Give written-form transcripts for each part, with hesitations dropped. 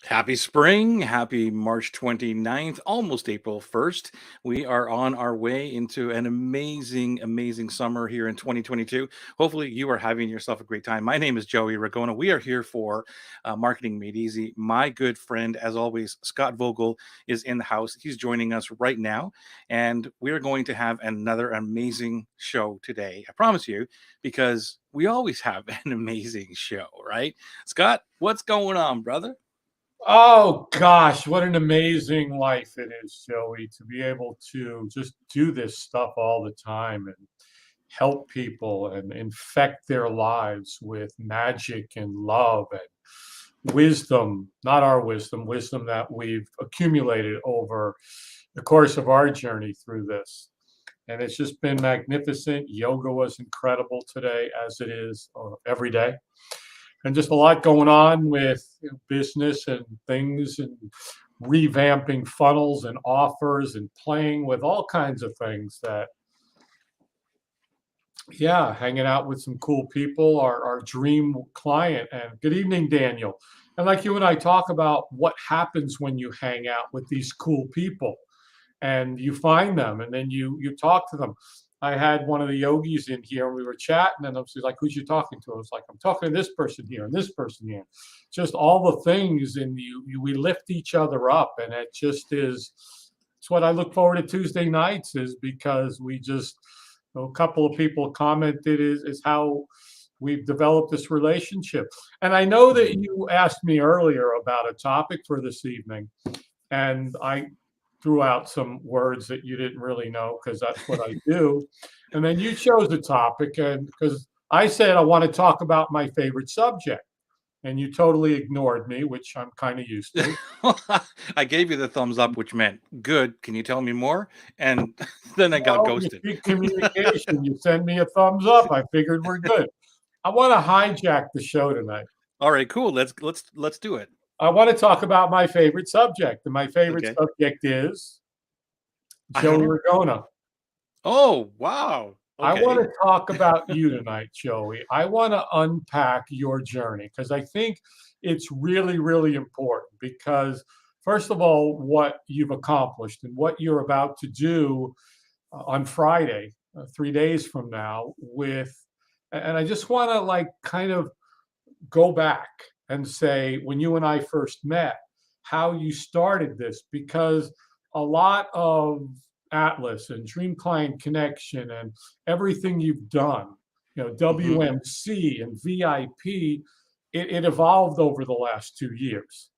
Happy spring. Happy March 29th, almost April 1st. We are on our way into an amazing, amazing summer here in 2022. Hopefully, you are having yourself a great time. My name is Joey Ragona. We are here for Marketing Made Easy. My good friend, as always, Scott Vogel, is in the house. He's joining us right now, and we are going to have another amazing show today. I promise you, because we always have an amazing show, right? Scott, what's going on, brother? Oh gosh, what an amazing life it is, Joey, to be able to just do this stuff all the time and help people and infect their lives with magic and love and wisdom, not our wisdom, wisdom that we've accumulated over the course of our journey through this. And it's just been magnificent. Yoga was incredible today, as it is every day, and just a lot going on with business and things and revamping funnels and offers and playing with all kinds of things that, yeah, hanging out with some cool people, our dream client. And good evening, Daniel. And like you and I talk about what happens when you hang out with these cool people and you find them and then you talk to them. I had one of the yogis in here and we were chatting and I was like, who's you talking to? I was like, I'm talking to this person here and this person here. Just all the things and we lift each other up and it just is, it's what I look forward to Tuesday nights is because we just, a couple of people commented is how we've developed this relationship. And I know that Mhm. you asked me earlier about a topic for this evening and I threw out some words that you didn't really know because that's what I do. And then you chose a topic, and because I said I want to talk about my favorite subject, and you totally ignored me, which I'm kind of used to. I gave you the thumbs up, which meant good. Can you tell me more? And then I got Well, you ghosted. speak communication. You send me a thumbs up. I figured we're good. I want to hijack the show tonight. All right, cool. Let's do it. I want to talk about my favorite subject, and my favorite Okay. subject is I don't Joey know. Ragona. Oh, wow. I want Okay. to talk about you tonight, Joey. I want to unpack your journey because I think it's really, really important. Because, first of all, what you've accomplished and what you're about to do on Friday, 3 days from now, and I just want to like kind of go back and say when you and I first met, how you started this, because a lot of Atlas and Dream Client Connection and everything you've done, Hmm. WMC and VIP, it evolved over the last 2 years.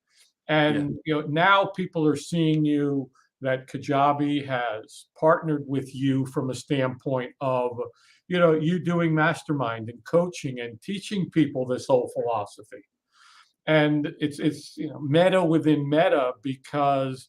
Yeah. And now people are seeing you that Kajabi has partnered with you from a standpoint of you doing mastermind and coaching and teaching people this whole philosophy. And it's meta within meta because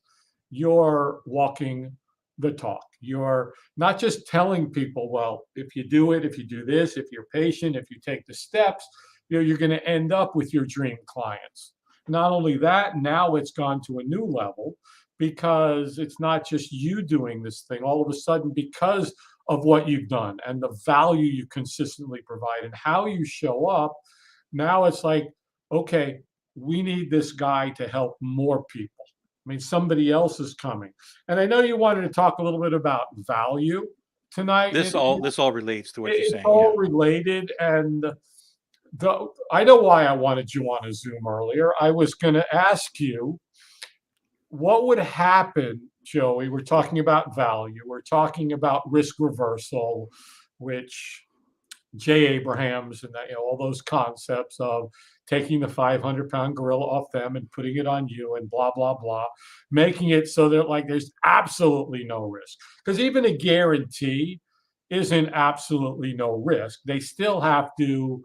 you're walking the talk. You're not just telling people, well, if you do it, if you do this, if you're patient, if you take the steps, you're going to end up with your dream clients. Not only that, now it's gone to a new level because it's not just you doing this thing. All of a sudden, because of what you've done and the value you consistently provide and how you show up, now it's like, okay, we need this guy to help more people. I mean, somebody else is coming. And I know you wanted to talk a little bit about value tonight. This all relates to what you're It's saying. all Yeah. related. And I know why I wanted you on a Zoom earlier. I was going to ask you what would happen, Joey. We're talking about value, we're talking about risk reversal, which Jay Abrahams and that, all those concepts of taking the 500-pound gorilla off them and putting it on you and blah, blah, blah, making it so that like there's absolutely no risk. Because even a guarantee isn't absolutely no risk. They still have to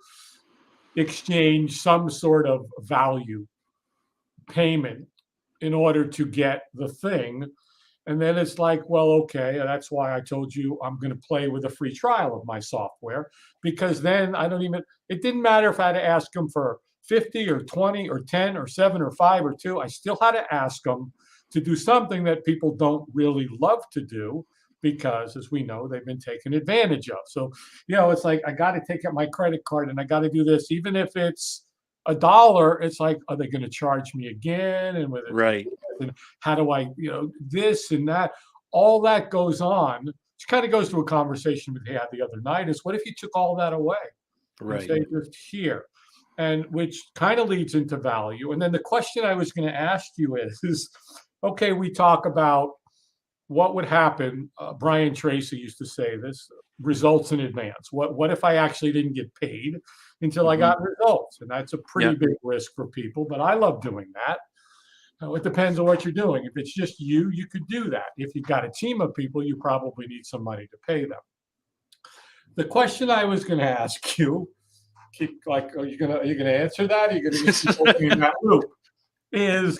exchange some sort of value payment in order to get the thing. And then it's like, well, okay, that's why I told you I'm going to play with a free trial of my software, because then I don't even, it didn't matter if I had to ask them for 50 or 20 or 10 or 7 or 5 or 2. I still had to ask them to do something that people don't really love to do because, as we know, they've been taken advantage of. So, it's like I got to take out my credit card and I got to do this, even if it's $1, it's like, are they going to charge me again? And whether Right. and how do I, this and that, all that goes on. Which kind of goes to a conversation we had the other night is what if you took all that away and Right. say just here? And which kind of leads into value. And then the question I was going to ask you is okay, we talk about what would happen. Brian Tracy used to say this results in advance. What if I actually didn't get paid until I Hmm. got results? And that's a Yeah. pretty big risk for people, but I love doing that. It depends on what you're doing. If it's just you, you could do that. If you've got a team of people, you probably need some money to pay them. The question I was going to ask you, keep like, are you gonna answer that? Are you gonna just keep opening that loop? Is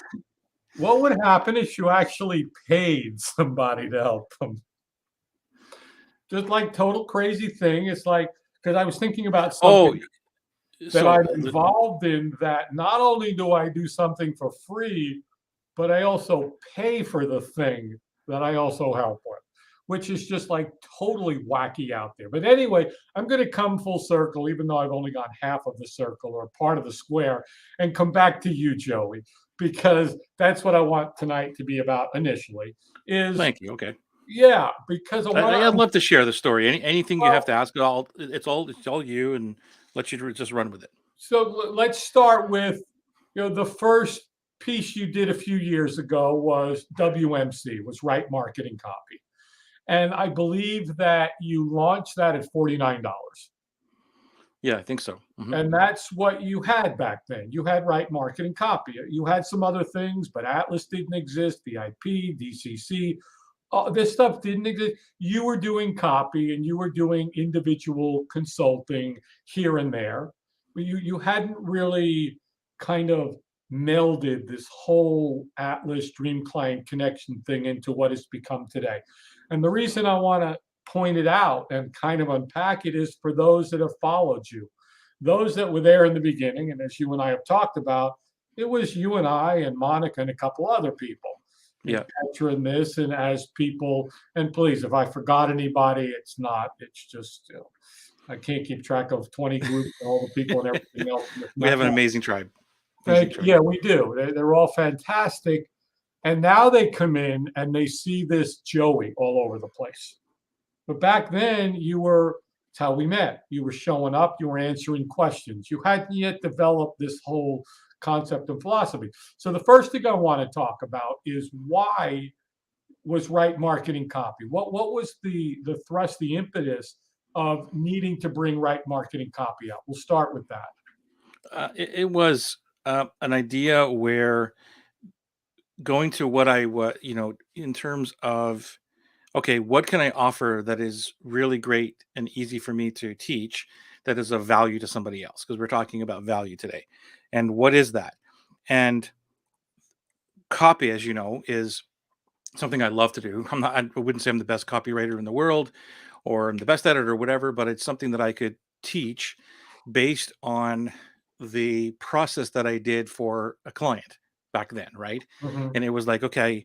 what would happen if you actually paid somebody to help them? Just like total crazy thing. It's like because I was thinking about Oh, something that so I'm involved in that not only do I do something for free, but I also pay for the thing that I also help with, which is just like totally wacky out there. But anyway, I'm going to come full circle, even though I've only got half of the circle or part of the square, and come back to you, Joey, because that's what I want tonight to be about initially. Is thank you. Okay. yeah, because I want I'd to. love to share the story. Anything you have Well, to ask, it's all you, and let you just run with it. so let's start with the first piece you did a few years ago was WMC, was Right Marketing Copy. And I believe that you launched that at $49. Yeah, I think so. Hmm. And that's what you had back then. You had Right Marketing Copy. You had some other things, but Atlas didn't exist, VIP, DCC. This stuff didn't exist. You were doing copy and you were doing individual consulting here and there. But you hadn't really kind of melded this whole Atlas Dream Client connection thing into what it's become today. And the reason I want to point it out and kind of unpack it is for those that have followed you, those that were there in the beginning. And as you and I have talked about, it was you and I and Monica and a couple other people and Yeah. Petra and this. And as people, and please, if I forgot anybody, it's just, I can't keep track of 20 groups and all the people and everything else. We Not, have an not, amazing tribe. Amazing thank, tribe. yeah, we do. They're all fantastic. And now they come in and they see this Joey all over the place. But back then, it's how we met. You were showing up, you were answering questions. You hadn't yet developed this whole concept of philosophy. So the first thing I want to talk about is why was Right Marketing Copy? What was the thrust, the impetus of needing to bring Right Marketing Copy out? We'll start with that. It was an idea where going to what in terms of, okay, what can I offer that is really great and easy for me to teach that is of value to somebody else? Because we're talking about value today. And what is that? And copy, as you know, is something I love to do. I wouldn't say I'm the best copywriter in the world or I'm the best editor or whatever, but it's something that I could teach based on the process that I did for a client back then, right? Mhm. And it was like, okay,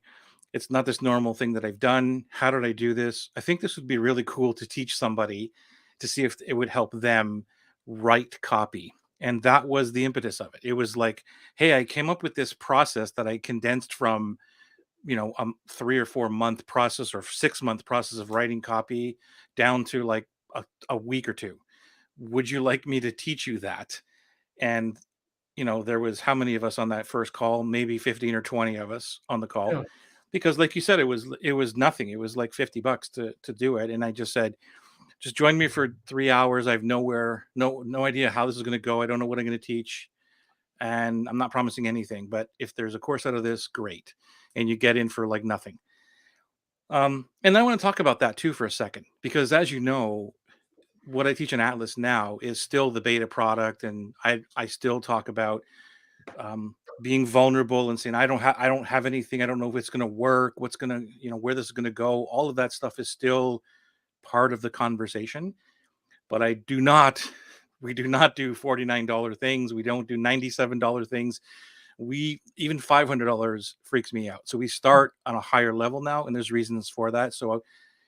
it's not this normal thing that I've done. How did I do this? I think this would be really cool to teach somebody to see if it would help them write copy. And that was the impetus of it. It was like, hey, I came up with this process that I condensed from 3 or 4 month process or 6 month process of writing copy down to like a week or two. Would you like me to teach you that? And there was how many of us on that first call? Maybe 15 or 20 of us on the call, Yeah. because like you said, it was nothing. It was like $50 to do it. And I just said, just join me for 3 hours. I have no idea how this is going to go. I don't know what I'm going to teach, and I'm not promising anything, but if there's a course out of this, great. And you get in for like nothing. And I want to talk about that too for a second, because as you know, what I teach in Atlas now is still the beta product, and I still talk about being vulnerable and saying I don't have anything, I don't know if it's going to work, what's going to where this is going to go. All of that stuff is still part of the conversation, but we do not do $49 things. We don't do $97 things. We even $500 freaks me out. So we start on a higher level now, and there's reasons for that. So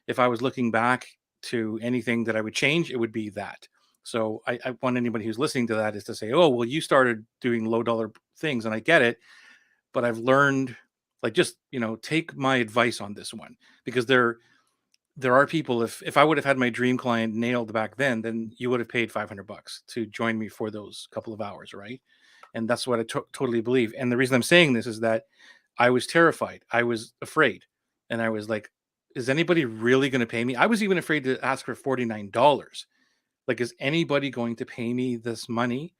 if I was looking back to anything that I would change, it would be that. So I want anybody who's listening to that is to say, oh, well, you started doing low dollar things, and I get it, but I've learned, like, just, take my advice on this one, because there are people, if I would have had my dream client nailed back then you would have paid $500 to join me for those couple of hours, right? And that's what I totally believe. And the reason I'm saying this is that I was terrified. I was afraid. And I was like, is anybody really going to pay me? I was even afraid to ask for $49. Like, is anybody going to pay me this money?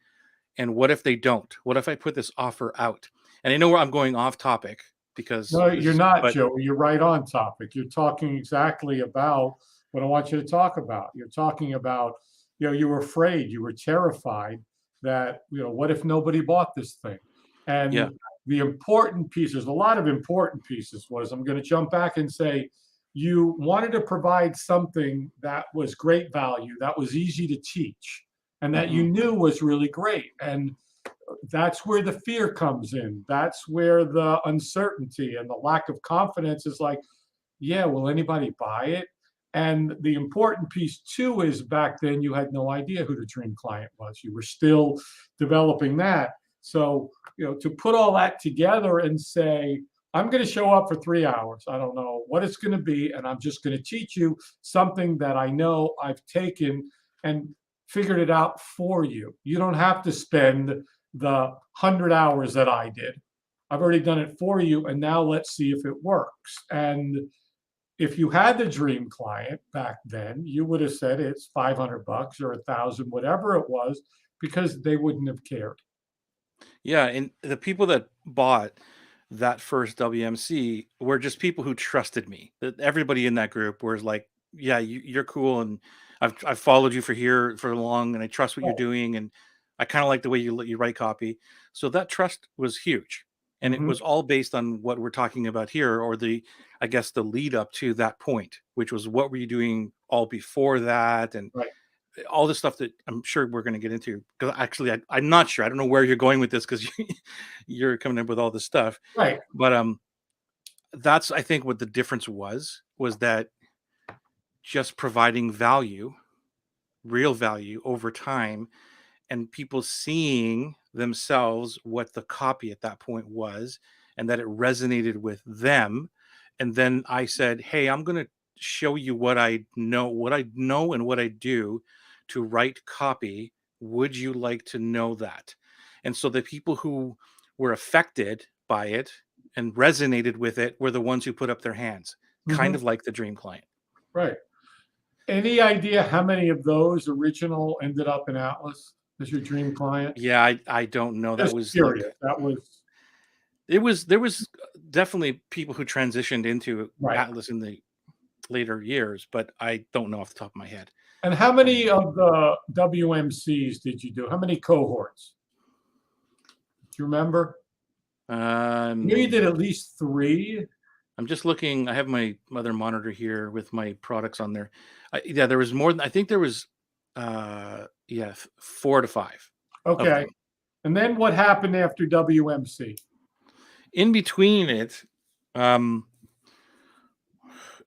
And what if they don't? What if I put this offer out? And I know where I'm going off topic, because No, this you're is, not, but Joe. You're right on topic. You're talking exactly about what I want you to talk about. You're talking about, you were afraid, you were terrified that, what if nobody bought this thing? yeah. And the important pieces, a lot of important pieces was, I'm going to jump back and say, you wanted to provide something that was great value, that was easy to teach, and that Hmm. you knew was really great. And that's where the fear comes in. That's where the uncertainty and the lack of confidence is like, yeah, will anybody buy it? And the important piece too is, back then you had no idea who the dream client was. You were still developing that. So, to put all that together and say, I'm going to show up for 3 hours. I don't know what it's going to be. And I'm just going to teach you something that I know I've taken and figured it out for you. You don't have to spend the 100 hours that I did. I've already done it for you. And now let's see if it works. And if you had the dream client back then, you would have said it's $500 or 1,000, whatever it was, because they wouldn't have cared. Yeah, and the people that bought that first WMC were just people who trusted me. That everybody in that group was like, "Yeah, you're cool, and I've followed you for long, and I trust what you're Oh, doing, and I kind of like the way you write copy." So that trust was huge, and it mhm, was all based on what we're talking about here, or I guess, the lead up to that point, which was what were you doing all before that, and right, all this stuff that I'm sure we're going to get into. Because actually, I'm not sure. I don't know where you're going with this, because you're coming up with all this stuff. right. But that's, I think, what the difference was that just providing value, real value over time, and people seeing themselves what the copy at that point was, and that it resonated with them. And then I said, hey, I'm going to show you what I know and what I do to write copy. Would you like to know that? And so the people who were affected by it and resonated with it were the ones who put up their hands, kind Mhm, of like the dream client. right. Any idea how many of those original ended up in Atlas as your dream client? Yeah, I don't know. That Just was like, curious. That was there was definitely people who transitioned into right. Atlas in the later years, but I don't know off the top of my head. And how many Um, of the WMCs did you do? How many cohorts? Do you remember? I know you um, did at least three. I'm just looking. I have my other monitor here with my products on there. Yeah, there was more than, I think there was, yeah, 4 to 5 of Okay. them. And then what happened after WMC? In between it, um,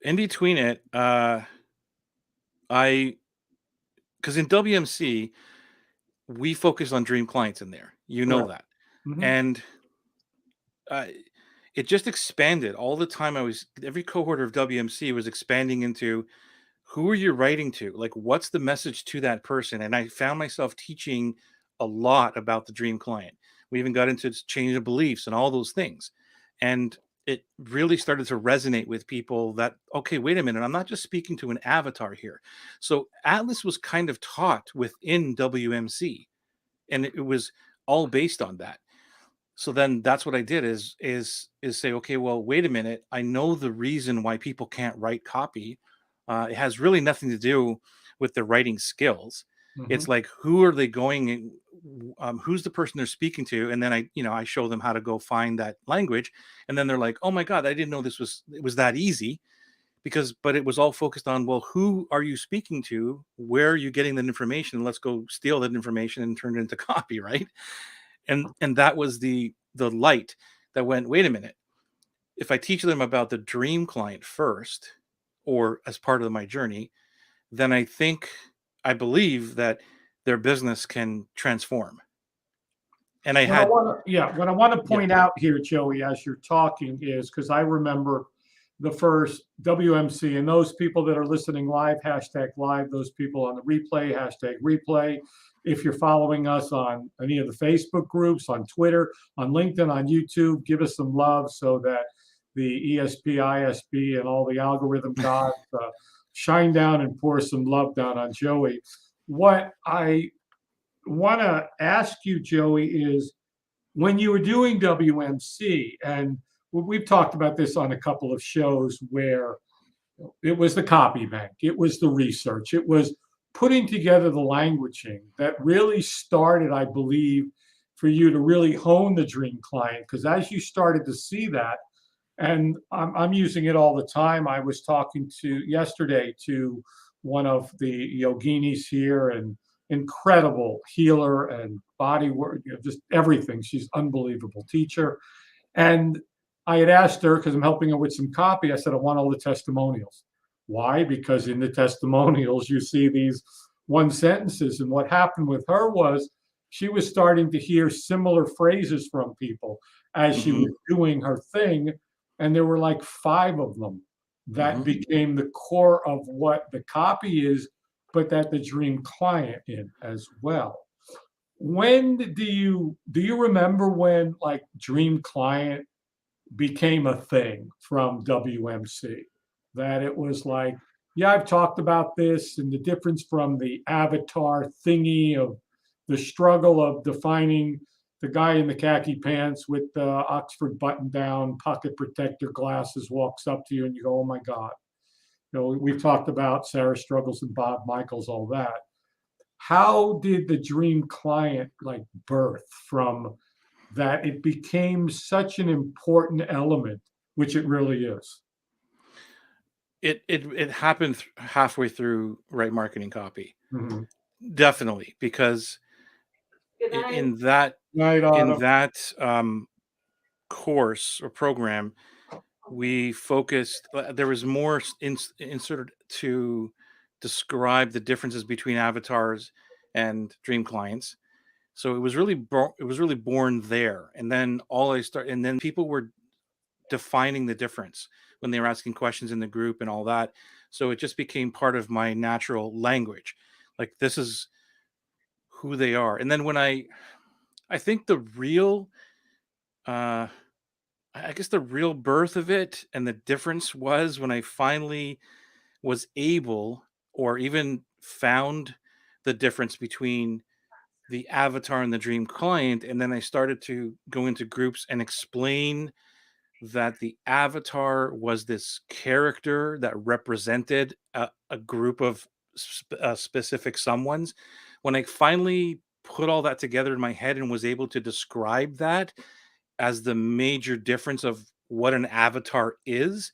in between it, I because in WMC we focus on dream clients in there. You know Correct. that. Hmm. And uh, it just expanded all the time. Every cohort of WMC was expanding into, who are you writing to? Like, what's the message to that person? And I found myself teaching a lot about the dream client. We even got into change of beliefs and all those things. And it really started to resonate with people that, okay, wait a minute, I'm not just speaking to an avatar here. So Atlas was kind of taught within WMC, and it was all based on that. So then that's what I did, is say, okay, well, wait a minute, I know the reason why people can't write copy. It has really nothing to do with their writing skills. Hmm. It's like, who are they going who's the person they're speaking to, and then I show them how to go find that language, and then they're like, oh my god, I didn't know it was that easy. But it was all focused on, well, who are you speaking to, where are you getting that information, let's go steal that information and turn it into copy, right? And that was the light that went, wait a minute, if I teach them about the dream client first, or as part of my journey, then I believe that their business can transform. And I What I had, want to, yeah, what I want to yeah, point out here, Joey, as you're talking is because I remember the first WMC and those people that are listening live, hashtag live, those people on the replay, hashtag replay. If you're following us on any of the Facebook groups, on Twitter, on LinkedIn, on YouTube, give us some love so that the ESP, ISB, and all the algorithm gods shine down and pour some love down on Joey. What I want to ask you, Joey, is when you were doing WMC, and we've talked about this on a couple of shows where it was the copy bank, it was the research, it was putting together the languaging that really started, I believe, for you to really hone the dream client. Because as you started to see that, and I'm using it all the time. I was talking to yesterday to one of the yoginis here, and incredible healer and body work, just everything. She's unbelievable teacher. And I had asked her, because I'm helping her with some copy, I said, I want all the testimonials. Why? Because in the testimonials, you see these one sentences. And what happened with her was she was starting to hear similar phrases from people as she hmm was doing her thing. And there were like 5 of them that hmm became the core of what the copy is, but that the dream client in as well. When do you remember when like dream client became a thing from WMC? That it was like, yeah, I've talked about this and the difference from the avatar thingy of the struggle of defining the guy in the khaki pants with the Oxford button down, pocket protector glasses walks up to you and you go, oh my God. We've talked about Sarah Struggles and Bob Michaels, all that. How did the dream client like birth from that it became such an important element, which it really is? it happened halfway through Right Marketing Copy. Mhm. Definitely, because Good night. in that Night, in Autumn. that course or program, we focused. There was more inserted to describe the differences between avatars and dream clients. So it was really born there, and then and then people were defining the difference when they were asking questions in the group and all that. So it just became part of my natural language. Like this is who they are. And then I think the real uh I guess the real birth of it and the difference was when I finally was able or even found the difference between the avatar and the dream client. And then I started to go into groups and explain that the avatar was this character that represented a group of specific someones. When I finally put all that together in my head and was able to describe that as the major difference of what an avatar is,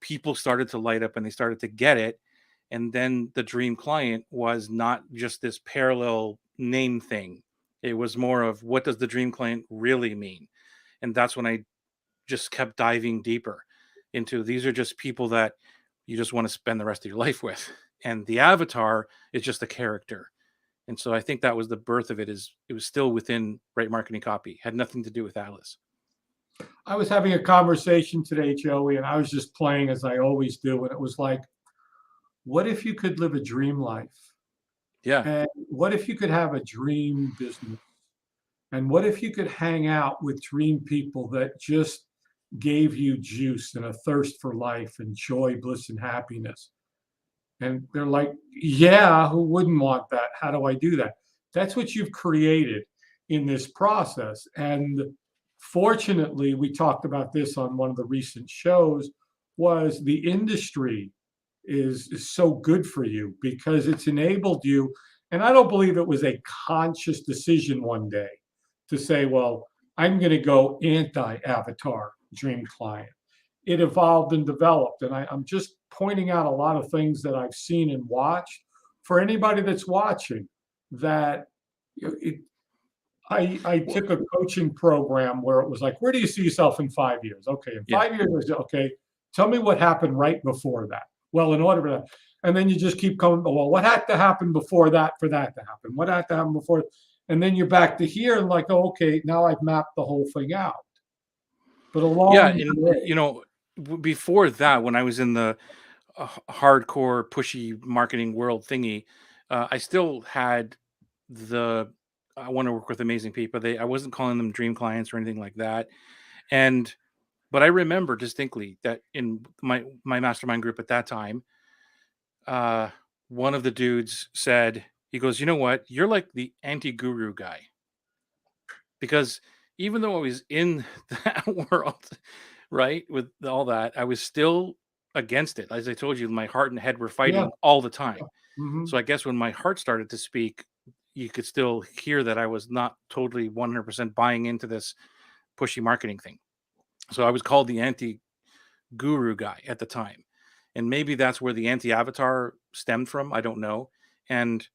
people started to light up and they started to get it. And then the dream client was not just this parallel name thing. It was more of what does the dream client really mean? And that's when I just kept diving deeper into these are just people that you just want to spend the rest of your life with. And the avatar is just a character. And so I think that was the birth of it is it was still within Right Marketing Copy. Had nothing to do with Atlas. I was having a conversation today, Joey, and I was just playing as I always do. And it was like, what if you could live a dream life? Yeah. And what if you could have a dream business? And what if you could hang out with dream people that just gave you juice and a thirst for life and joy, bliss, and happiness? And they're like, yeah, who wouldn't want that? How do I do that? That's what you've created in this process. And fortunately, we talked about this on one of the recent shows, was the industry is so good for you because it's enabled you. And I don't believe it was a conscious decision one day to say, well, I'm going to go anti-avatar dream client. It evolved and developed. And I'm just pointing out a lot of things that I've seen and watched for anybody that's watching that it, I Well, took a coaching program where it was like, where do you see yourself in 5 years? Okay, in yeah. 5 years, okay, tell me what happened right before that. Well, in order for that, and then you just keep coming. Well, what had to happen before that for that to happen? What had to happen before? And then you're back to here and like, oh, okay, now I've mapped the whole thing out. But Yeah, along and the way, before that, when I was in the hardcore pushy marketing world thingy, I still had the I want to work with amazing people. I wasn't calling them dream clients or anything like that. And but I remember distinctly that in my mastermind group at that time, uh, one of the dudes said, he goes, "You know what? You're like the anti-guru guy." Because even though I was in that world, right, with all that, I was still against it. As I told you, my heart and head were yeah. fighting all the time. Hmm. So I guess when my heart started to speak, you could still hear that I was not totally 100% buying into this pushy marketing thing. So I was called the anti guru guy at the time. And maybe that's where the anti avatar stemmed from. I don't know. And,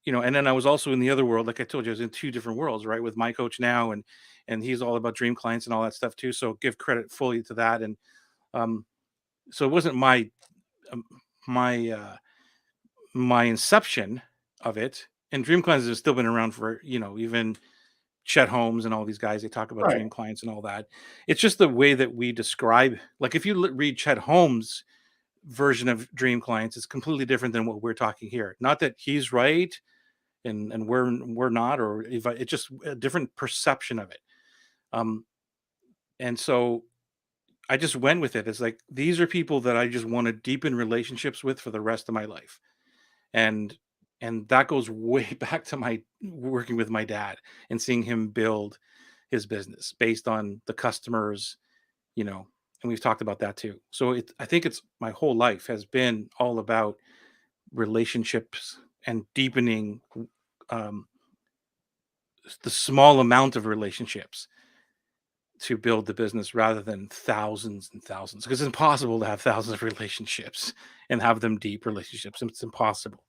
and then I was also in the other world. Like I told you, I was in two different worlds, right? With my coach now, and he's all about dream clients and all that stuff too. So give credit fully to that. And um, so it wasn't um, my, my inception of it. And dream clients has still been around for, even Chet Holmes and all these guys, they talk about Right. dream clients and all that. It's just the way that we describe, like if you read Chet Holmes' version of dream clients, it's completely different than what we're talking here. Not that he's right and we're not, or if it's just a different perception of it. Um, and so I just went with it. It's like these are people that I just want to deepen relationships with for the rest of my life. And that goes way back to my working with my dad and seeing him build his business based on the customers, and we've talked about that too. So I think it's my whole life has been all about relationships and deepening um, the small amount of relationships to build the business rather than thousands and thousands, because it's impossible to have thousands of relationships and have them deep relationships. It's impossible.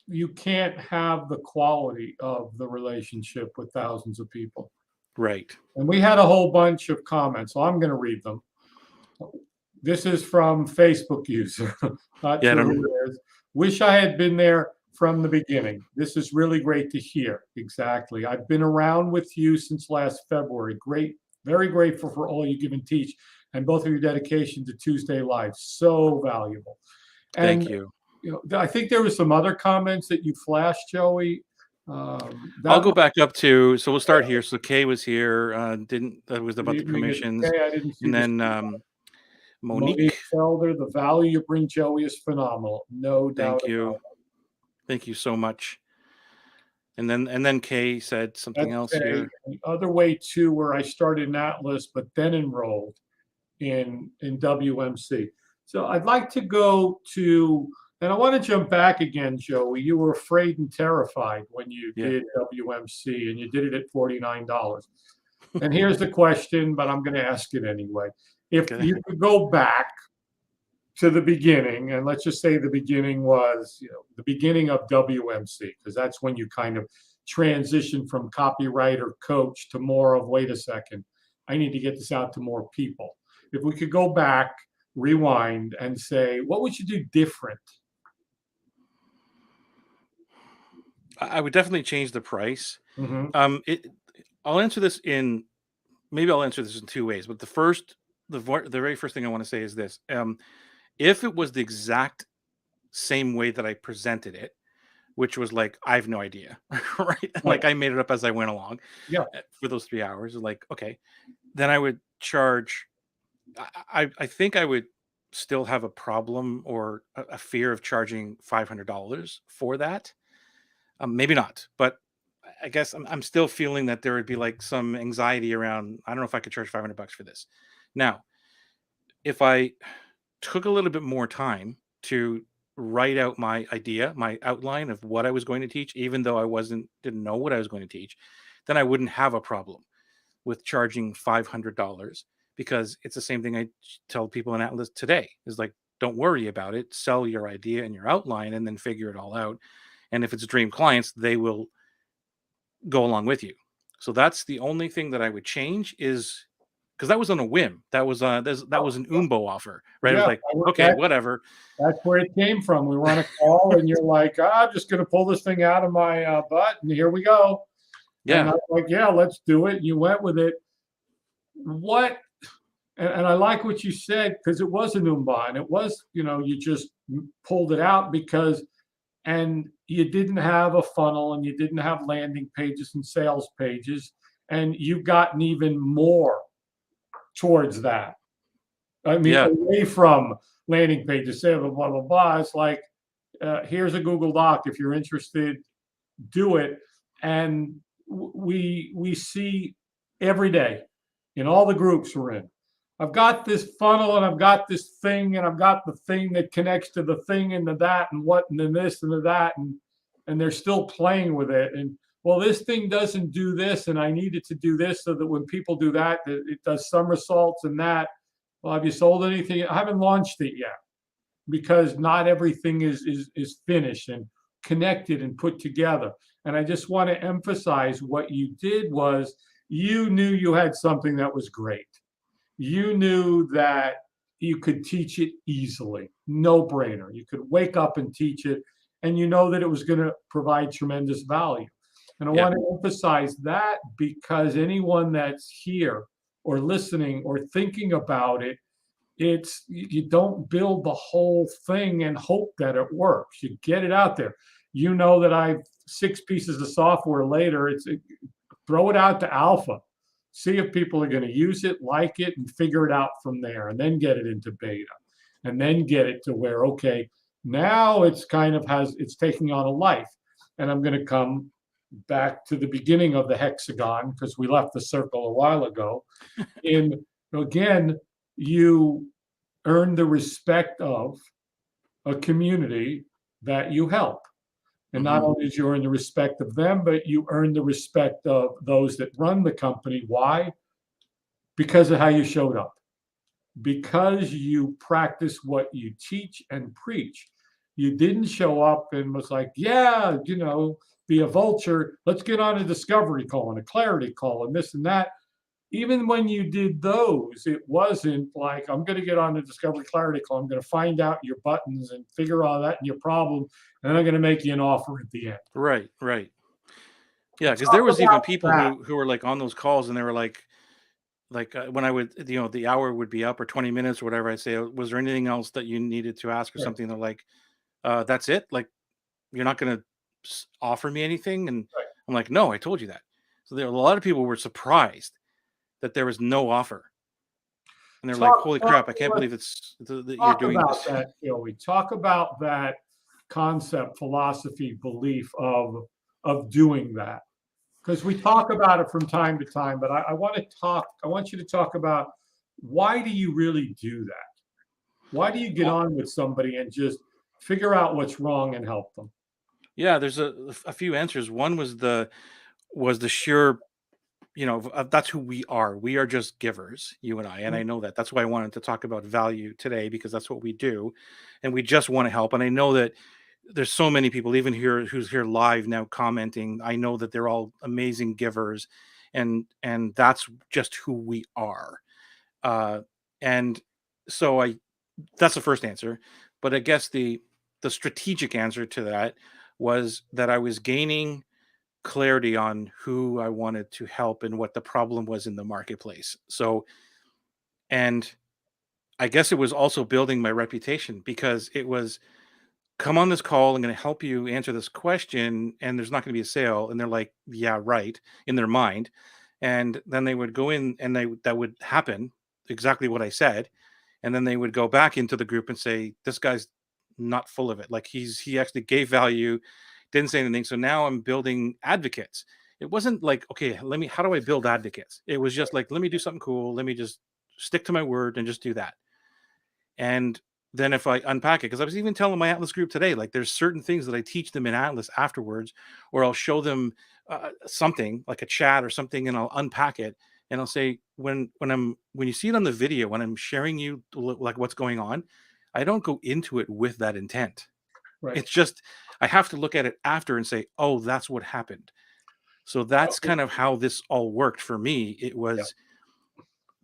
You can't have the quality of the relationship with thousands of people. Right. And we had a whole bunch of comments, so I'm going to read them. This is from Facebook user, not Yeah. I sure don't who know. it is. Wish I had been there from the beginning. This is really great to hear. Exactly. I've been around with you since last February. Great, very grateful for all you give and teach and both of your dedication to Tuesday Live. So valuable. Thank And you. I think there was some other comments that you flashed, Joey. I'll That go back up to, so we'll start here. So Kay was here, that was good about the evening. permissions. Okay, I didn't see And this. then Monique Monique, Felder, the value you bring, Joey, is phenomenal. No doubt thank about you. Thank you so much. And then Kay said it. something else Okay. here. The other way too, where I started in Atlas, but then enrolled in WMC. So I'd like to go to, and I want to jump back again, Joey. You were afraid and terrified when you Yeah. did WMC, and you did it at $49. And here's the question, but I'm going to ask it anyway. If Okay. you could go back to the beginning, and let's just say the beginning was, the beginning of WMC, because that's when you kind of transition from copywriter coach to more of, wait a second, I need to get this out to more people. If we could go back, rewind, and say, what would you do different? I would definitely change the price. Mm-hmm. It I'll answer this in maybe I'll answer this in two ways, but the very first thing I want to say is this. If it was the exact same way that I presented it, which was like, I have no idea, right? Right. Like I made it up as I went along. Yeah. For those 3 hours, like, okay, then I would charge. I think I would still have a problem or a fear of charging $500 for that. Maybe not, but I guess I'm still feeling that there would be like some anxiety around. I don't know if I could charge $500 for this. Now, if I took a little bit more time to write out my idea, my outline of what I was going to teach, even though didn't know what I was going to teach, then I wouldn't have a problem with charging $500, because it's the same thing I tell people in Atlas today is like, don't worry about it. Sell your idea and your outline and then figure it all out. And if it's dream clients, they will go along with you. So that's the only thing that I would change is because that was on a whim. That was that was an Umbo offer, right? It was Yeah, like, okay, whatever. that's where it came from. We were on a call, and you're like, I'm just going to pull this thing out of my butt, and here we go. And Yeah, I'm like, yeah, let's do it. You went with it. What? And I like what you said, because it was an Umba, and it was, you just pulled it out and you didn't have a funnel, and you didn't have landing pages and sales pages, and you've gotten even more towards that. I mean, yeah, away from landing pages, say blah, blah, blah, blah. It's like, here's a Google Doc. If you're interested, do it. And we see every day in all the groups we're in, I've got this funnel, and I've got this thing, and I've got the thing that connects to the thing and the that and what and then this and the that, and they're still playing with it. And well, this thing doesn't do this, and I need it to do this so that when people do that, it does somersaults and that. Well, have you sold anything? I haven't launched it yet, because not everything is finished and connected and put together. And I just want to emphasize what you did was you knew you had something that was great. You knew that you could teach it easily, no brainer. You could wake up and teach it, and you know that it was going to provide tremendous value. And I yeah, want to emphasize that, because anyone that's here or listening or thinking about it, you don't build the whole thing and hope that it works. You get it out there. You know that I've 6 pieces of software later. Throw it out to alpha, see if people are going to use it, like it, and figure it out from there, and then get it into beta, and then get it to where, okay, now it's taking on a life. And I'm going to come back to the beginning of the hexagon, because we left the circle a while ago. Again, you earn the respect of a community that you help. And not mhm, only did you earn the respect of them, but you earn the respect of those that run the company. Why? Because of how you showed up. Because you practice what you teach and preach. You didn't show up and was like, yeah, be a vulture. Let's get on a discovery call and a clarity call and this and that. Even when you did those, it wasn't like, I'm going to get on the discovery clarity call. I'm going to find out your buttons and figure all that and your problem, and then I'm going to make you an offer at the end. right, right. Yeah, because Talk there was even about people that. who were like on those calls, and they were like when I would, the hour would be up or 20 minutes or whatever. I'd say, "Oh, was there anything else that you needed to ask or Right, something?" They're like, that's it. Like, you're not going to offer me anything. And right. I'm like, no, I told you that. So there, a lot of people were surprised that there was no offer. And they're like, holy crap, I can't believe that you're Talk doing about this. that, Joey. Talk about that concept, philosophy, belief of doing that. Because we talk about it from time to time, but I want you to talk about, why do you really do that? Why do you get Well, on with somebody and just figure out what's wrong and help them? yeah, there's a few answers. One was the sheer, that's who we are. We are just givers, you and I. And I know that. That's why I wanted to talk about value today, because that's what we do. And we just want to help. And I know that there's so many people, even here, who's here live now commenting. I know that they're all amazing givers, and that's just who we are. Uh, and so that's the first answer. But I guess the strategic answer to that was that I was gaining clarity on who I wanted to help and what the problem was in the marketplace. So, and I guess it was also building my reputation, because it was, come on this call, I'm going to help you answer this question, and there's not going to be a sale. And they're like, yeah, right, in their mind. And then they would go in, and that would happen exactly what I said. And then they would go back into the group and say, this guy's not full of it. Like, he actually gave value, didn't say anything. So now I'm building advocates. It wasn't like, okay, how do I build advocates? It was just like, let me do something cool. Let me just stick to my word and just do that. And then if I unpack it, because I was even telling my Atlas group today, like, there's certain things that I teach them in Atlas afterwards, or I'll show them something like a chat or something, and I'll unpack it, and I'll say, when you see it on the video, when I'm sharing you like what's going on, I don't go into it with that intent. Right. It's just, I have to look at it after and say, oh, that's what happened. So that's kind of how this all worked for me. It Yeah. was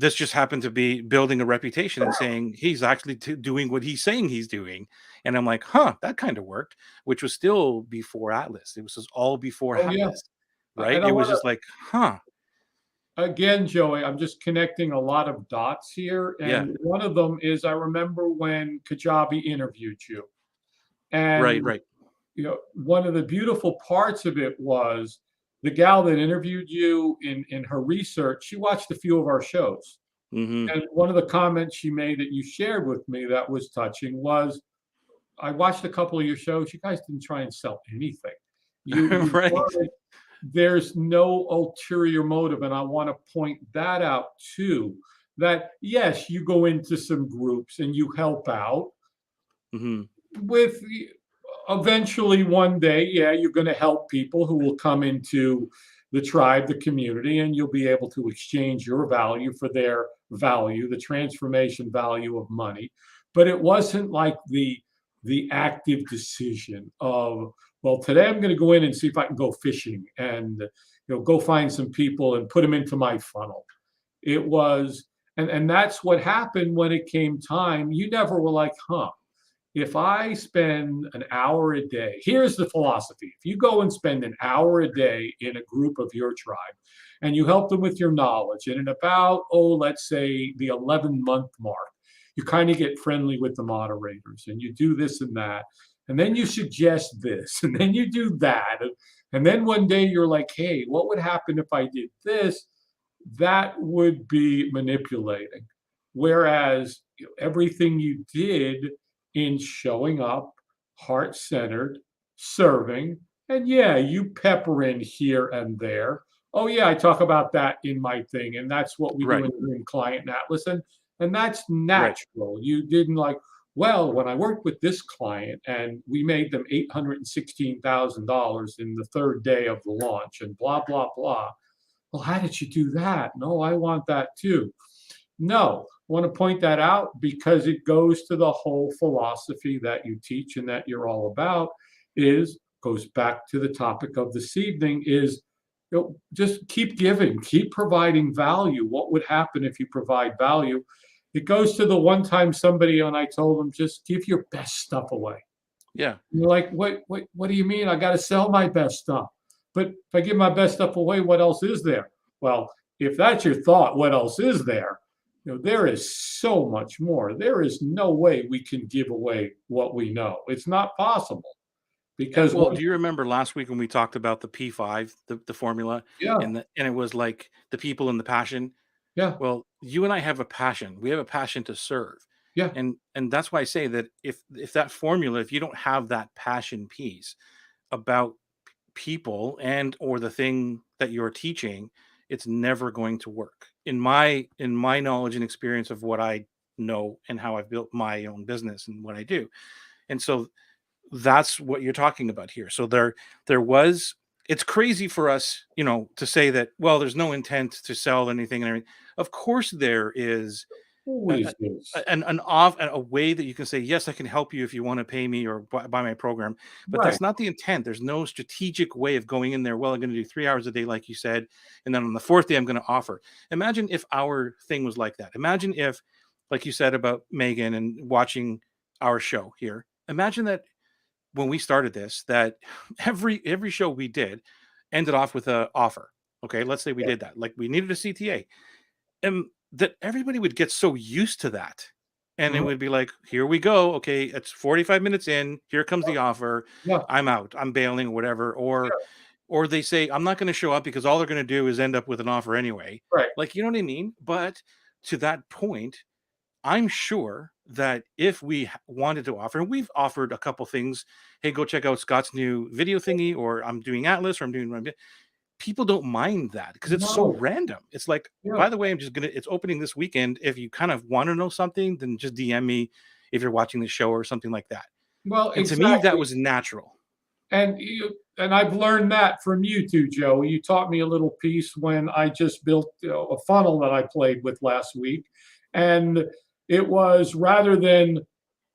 this just happened to be building a reputation and saying he's actually doing what he's saying he's doing. And I'm like, huh, that kind of worked, which was still before Atlas. It was just all before Oh yeah. Atlas, right? And I It was want just like, huh, to, again, Joey, I'm just connecting a lot of dots here. yeah, And one of them is I remember when Kajabi interviewed you. right, And right. one of the beautiful parts of it was the gal that interviewed you in her research, she watched a few of our shows. Hmm. And one of the comments she made that you shared with me that was touching was, I watched a couple of your shows. You guys didn't try and sell anything. You Right. weren't, there's no ulterior motive. And I want to point that out too. That yes, you go into some groups and you help out Hmm. with eventually one day, yeah, you're going to help people who will come into the tribe, the community, and you'll be able to exchange your value for their value, the transformation value of money. But it wasn't like the active decision of, well, today I'm going to go in and see if I can go fishing and go find some people and put them into my funnel. It was, and that's what happened when it came time. You never were like, huh, if I spend an hour a day, here's the philosophy. If you go and spend an hour a day in a group of your tribe and you help them with your knowledge, and in about, let's say the 11-month mark, you kind of get friendly with the moderators and you do this and that. And then you suggest this, and then you do that. And then one day you're like, hey, what would happen if I did this? That would be manipulating. Whereas everything you did in showing up, heart centered, serving, and yeah, you pepper in here and there. Oh, yeah, I talk about that in my thing. And that's what we do Right, in Client Atlas. And that's right. natural. You didn't like, well, when I worked with this client and we made them $816,000 in the third day of the launch and blah, blah, blah. Well, how did you do that? No, I want that too. No, I want to point that out because it goes to the whole philosophy that you teach and that you're all about is goes back to the topic of this evening is just keep giving, keep providing value. What would happen if you provide value? It goes to the one time somebody and I told them just give your best stuff away. Yeah. You're like, what do you mean? I got to sell my best stuff. But if I give my best stuff away, what else is there? Well, if that's your thought, what else is there? There is so much more. There is no way we can give away what we know. It's not possible because Well, do you remember last week when we talked about the P5, the formula, yeah, and it was like the people and the passion? yeah, Well, you and I have a passion. We have a passion to serve. yeah, And that's why I say that if that formula, if you don't have that passion piece about people and or the thing that you're teaching, it's never going to work. In my knowledge and experience of what I know and how I've built my own business and what I do. And so that's what you're talking about here. So there was it's crazy for us, to say that, well, there's no intent to sell anything and everything. Of course there is always is. a way that you can say, yes, I can help you if you want to pay me or buy my program, but Right. that's not the intent. There's no strategic way of going in there. Well, I'm going to do 3 hours a day, like you said, and then on the fourth day I'm going to offer. Imagine if our thing was like that. Imagine if, like you said about Megan and watching our show here, imagine that when we started this, that every show we did ended off with a offer. Okay, let's say we Yeah. did that, like we needed a CTA, and that everybody would get so used to that. And it Mhm. would be like, here we go. Okay, it's 45 minutes in. Here comes the offer. Yeah. I'm out. I'm bailing or whatever. Or they say, I'm not going to show up because all they're going to do is end up with an offer anyway. Right. Like, you know what I mean? But to that point, I'm sure that if we wanted to offer, and we've offered a couple things, hey, go check out Scott's new video thingy, or I'm doing Atlas, or I'm doing people don't mind that because it's so No. random. It's like, Yeah. by the way, it's opening this weekend. If you kind of want to know something, then just DM me if you're watching the show or something like that. Well, And to me, that exactly. was natural. And I've learned that from you too, Joe. You taught me a little piece when I just built a funnel that I played with last week, and it was rather than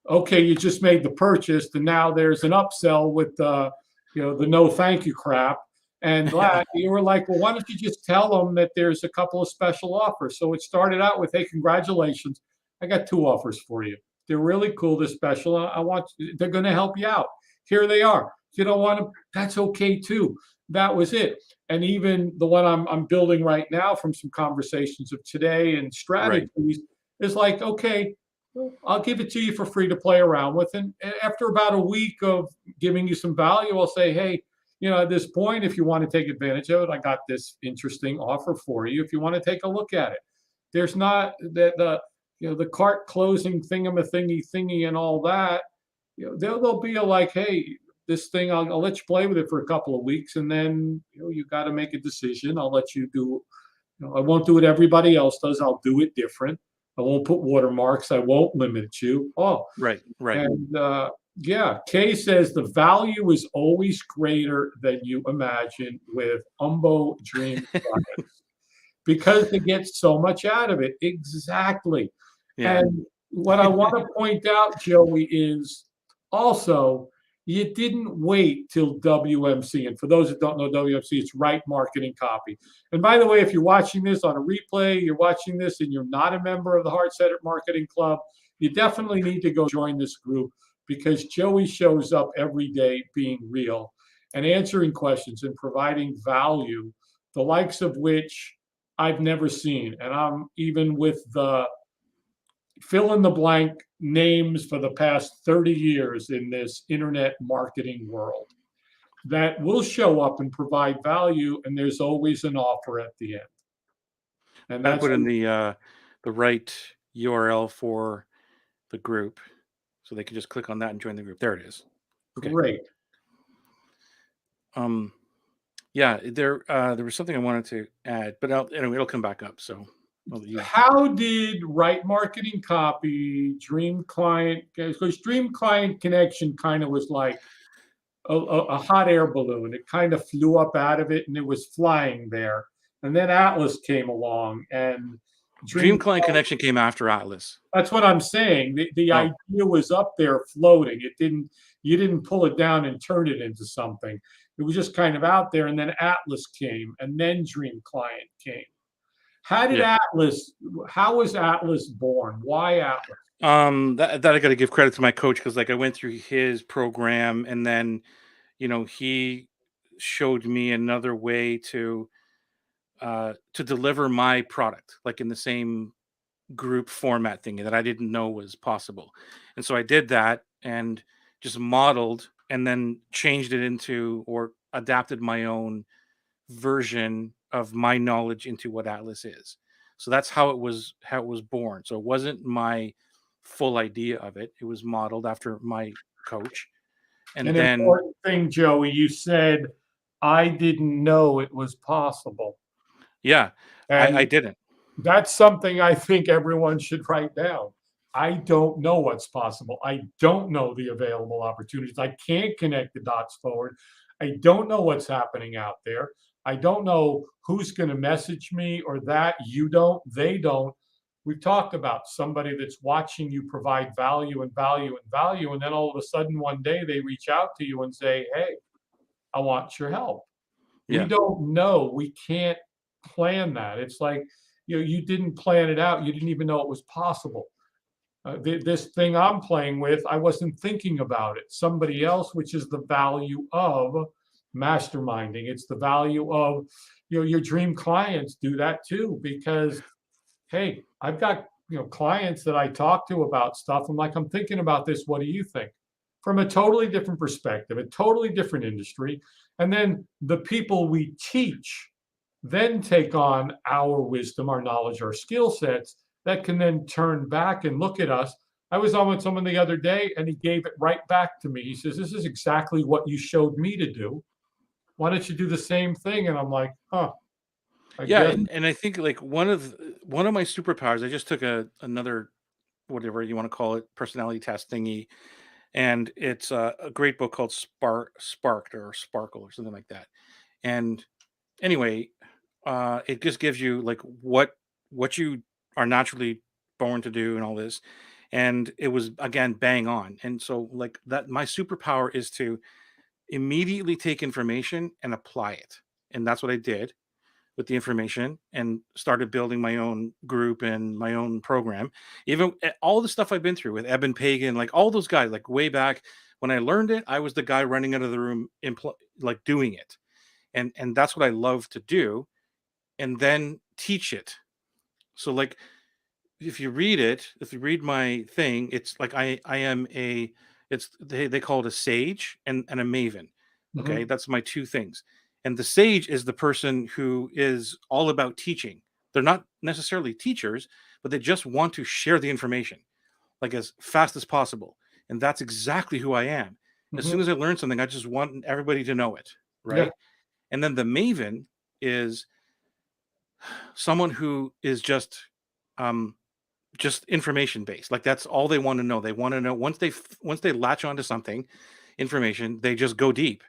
okay, you just made the purchase, and now there's an upsell with the no thank you crap. And you were like, well, why don't you just tell them that there's a couple of special offers? So it started out with, hey, congratulations. I got 2 offers for you. They're really cool. They're special. They're going to help you out. Here they are. If you don't want them, that's okay too. That was it. And even the one I'm building right now from some conversations of today and Right. strategies is like, okay, well, I'll give it to you for free to play around with. And after about a week of giving you some value, I'll say, hey, at this point, if you want to take advantage of it, I got this interesting offer for you. If you want to take a look at it, there's not the cart closing thingy and all that. They'll be like, hey, this thing, I'll let you play with it for a couple of weeks, and then you got to make a decision. I'll let you do. I won't do what everybody else does. I'll do it different. I won't put watermarks. I won't limit you. Oh, Right. Right. and yeah, Kay says the value is always greater than you imagine with Umbo Dream products because they get so much out of it. Exactly. Yeah. And what I want to point out, Joey, is also you didn't wait till WMC. And for those that don't know WMC, it's Right Marketing Copy. And by the way, if you're watching this on a replay, you're watching this and you're not a member of the Heart-Centered Marketing Club, you definitely need to go join this group because Joey shows up every day being real and answering questions and providing value, the likes of which I've never seen. And I'm even with the fill in the blank names for the past 30 years in this internet marketing world that will show up and provide value, and there's always an offer at the end. And I that's put in the right URL for the group, so they can just click on that and join the group. There it is. Okay. great. Yeah, there was something I wanted to add, but anyway, it'll come back up. So How did Right Marketing Copy, Dream Client, because Dream Client Connection kind of was like a hot air balloon. It kind of flew up out of it and it was flying there. And then Atlas came along and Dream Client Connection came after Atlas. That's what I'm saying. The idea was up there floating. You didn't pull it down and turn it into something. It was just kind of out there. And then Atlas came and then Dream Client came. How was Atlas born? Why Atlas? That I got to give credit to my coach because like I went through his program and then he showed me another way to deliver my product like in the same group format thing that I didn't know was possible. And so I did that and just modeled and then changed it into or adapted my own version of my knowledge into what Atlas is. So that's how it was born. So it wasn't my full idea of it. It was modeled after my coach. And An then important thing, Joey, you said I didn't know it was possible. yeah, And I didn't. that's something I think everyone should write down. I don't know what's possible. I don't know the available opportunities. I can't connect the dots forward. I don't know what's happening out there. I don't know who's going to message me or that. You don't, they don't. We've talked about somebody that's watching you provide value and value and value. And then all of a sudden, one day they reach out to you and say, hey, I want your help. We Yeah. don't know. We can't plan that. It's like, you didn't plan it out. You didn't even know it was possible. This thing I'm playing with, I wasn't thinking about it. Somebody else, which is the value of masterminding. It's the value of, your dream clients do that too, because, hey, I've got, clients that I talk to about stuff. I'm like, I'm thinking about this. What do you think? From a totally different perspective, a totally different industry. And then the people we teach then take on our wisdom, our knowledge, our skill sets that can then turn back and look at us. I was on with someone the other day and he gave it right back to me. He says, this is exactly what you showed me to do. Why don't you do the same thing? And I'm like, I Yeah, guess. and I think like one of my superpowers, I just took another whatever you want to call it personality test thingy, and it's a great book called Sparked or Sparkle or something like that. And anyway, it just gives you like what you are naturally born to do and all this. And it was again bang on. And so like that, my superpower is to immediately take information and apply it. And that's what I did with the information and started building my own group and my own program. Even all the stuff I've been through with Eben Pagan, like all those guys, like way back when I learned it, I was the guy running out of the room, like doing it. And that's what I love to do, and then teach it. So like if you read it, if you read my thing, it's like I am a it's they call it a sage and a maven. Okay, Mhm. that's my two things. And the sage is the person who is all about teaching. They're not necessarily teachers, but they just want to share the information like as fast as possible. And that's exactly who I am. As Mhm. soon as I learn something, I just want everybody to know it, Yeah. right? And then the maven is someone who is um just information based. Like that's all they want to know. They want to know once they latch onto something, information, they just go deep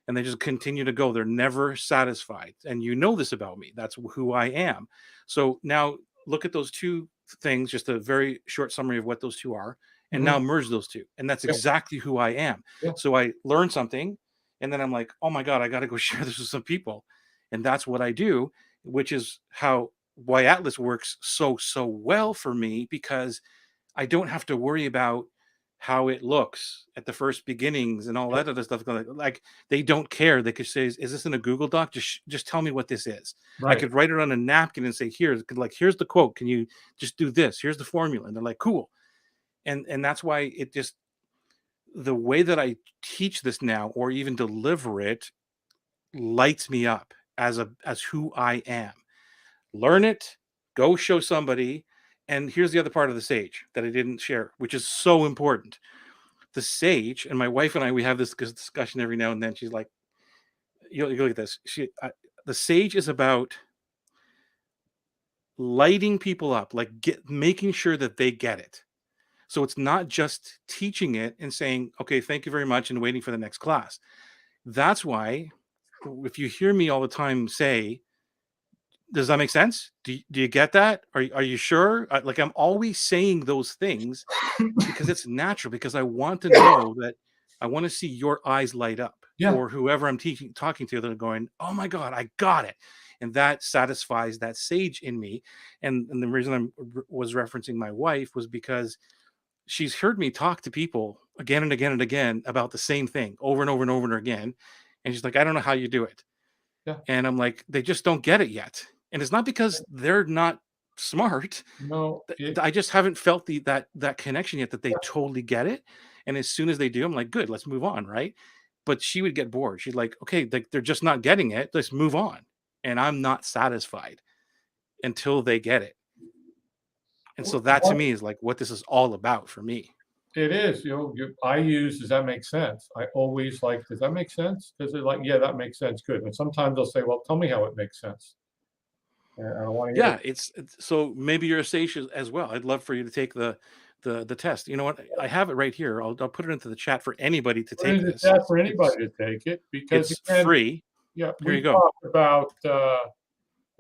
and they just continue to go. They're never satisfied. And you know this about me. That's who I am. So now look at those two things, just a very short summary of what those two are, and Mhm. now merge those two. And that's Yeah. exactly who I am. Yeah. So I learn something and then I'm like, oh my God, I got to go share this with some people. And that's what I do, which is how why Atlas works so well for me, because I don't have to worry about how it looks at the first beginnings and all Yeah. that other stuff. Like they don't care. They could say, "Is this in a Google Doc? Just tell me what this is." I Right. could write it on a napkin and say, "Here, like here's the quote. Can you just do this? Here's the formula." And they're like, "Cool." And that's why it just the way that I teach this now or even deliver it lights me up as who I am. Learn it, go show somebody. And here's the other part of the sage that I didn't share, which is so important. The sage, and my wife and I, we have this discussion every now and then. She's like, you look at this. The sage is about lighting people up, like making sure that they get it. So it's not just teaching it and saying, okay, thank you very much, and waiting for the next class. That's why if you hear me all the time say, does that make sense? Do you get that? Are you sure? Like I'm always saying those things because it's natural, because I want to know that I want to see your eyes light up, Yeah. or whoever I'm talking to, they're going, oh my God, I got it. And that satisfies that sage in me. And the reason was referencing my wife was because she's heard me talk to people again and again and again about the same thing over and over and over and again. And she's like, I don't know how you do it. Yeah. And I'm like, they just don't get it yet. And it's not because they're not smart. No. I just haven't felt that connection yet that they totally get it. And as soon as they do, I'm like, good, let's move on, right? But she would get bored. She's like, okay, like they're just not getting it. Let's move on. And I'm not satisfied until they get it. And so that to What me is like what this is all about for me. it is, I use, does that make sense? I always like, does that make sense? Because they're like, yeah, that makes sense. Good. And sometimes they'll say, well, tell me how it makes sense. And I want to hear, Yeah, so maybe you're a sage as well. I'd love for you to take the test. You know what? I have it right here. I'll put it into the chat for anybody to put it take in the this. chat for anybody to take it because It's again, free. yeah, Here we you go. talk about,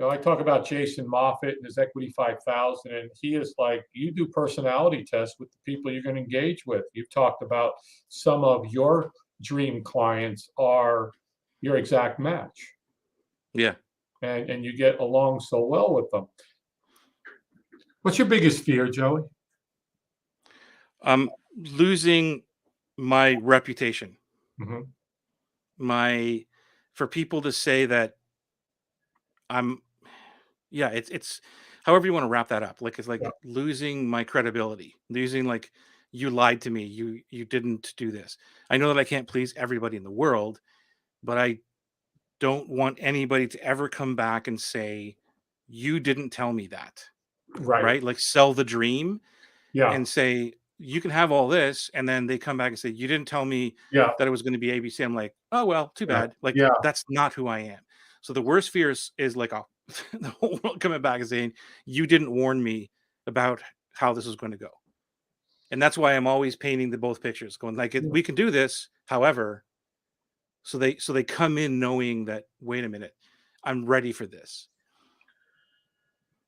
I talk about Jason Moffat and his Equity 5000, and he is like, you do personality tests with the people you're going to engage with. You've talked about some of your dream clients are your exact match, Yeah. and you get along so well with them. What's your biggest fear, Joey? Losing my reputation. Hmm. My For people to say that I'm yeah, it's however you want to wrap that up. Like it's Yeah, like losing my credibility, losing like you lied to me, you didn't do this. I know that I can't please everybody in the world, but I don't want anybody to ever come back and say you didn't tell me that, right. right? Like sell the dream Yeah, and say you can have all this, and then they come back and say you didn't tell me yeah, that it was going to be ABC. I'm like, oh well, too yeah, bad. Like yeah. that's not who I am. So the worst fear is like the whole world coming back and saying you didn't warn me about how this is going to go. And that's why I'm always painting the both pictures, going like we can do this, however. So they come in knowing that, wait a minute, I'm ready for this.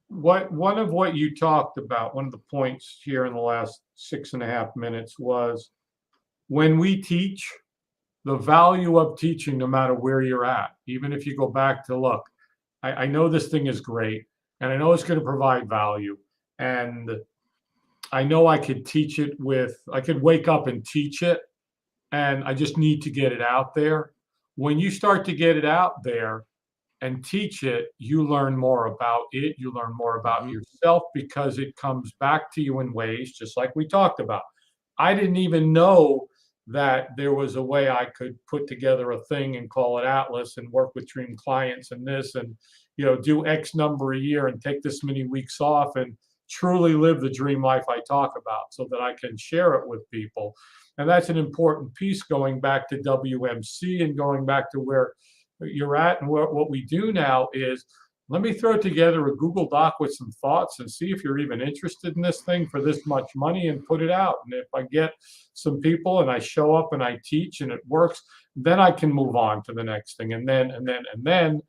One of what you talked about, one of the points here in the last 6.5 minutes was when we teach, the value of teaching, no matter where you're at, even if you go back to look, I know this thing is great and I know it's going to provide value. And I know I could teach it I could wake up and teach it, and I just need to get it out there. When you start to get it out there and teach it, you learn more about it. You learn more about Mhm. yourself because it comes back to you in ways just like we talked about. I didn't even know that there was a way I could put together a thing and call it Atlas and work with dream clients and this and do X number a year and take this many weeks off and truly live the dream life I talk about so that I can share it with people. And that's an important piece going back to WMC and going back to where you're at. And what we do now is let me throw together a Google Doc with some thoughts and see if you're even interested in this thing for this much money and put it out. And if I get some people and I show up and I teach and it works, then I can move on to the next thing. And then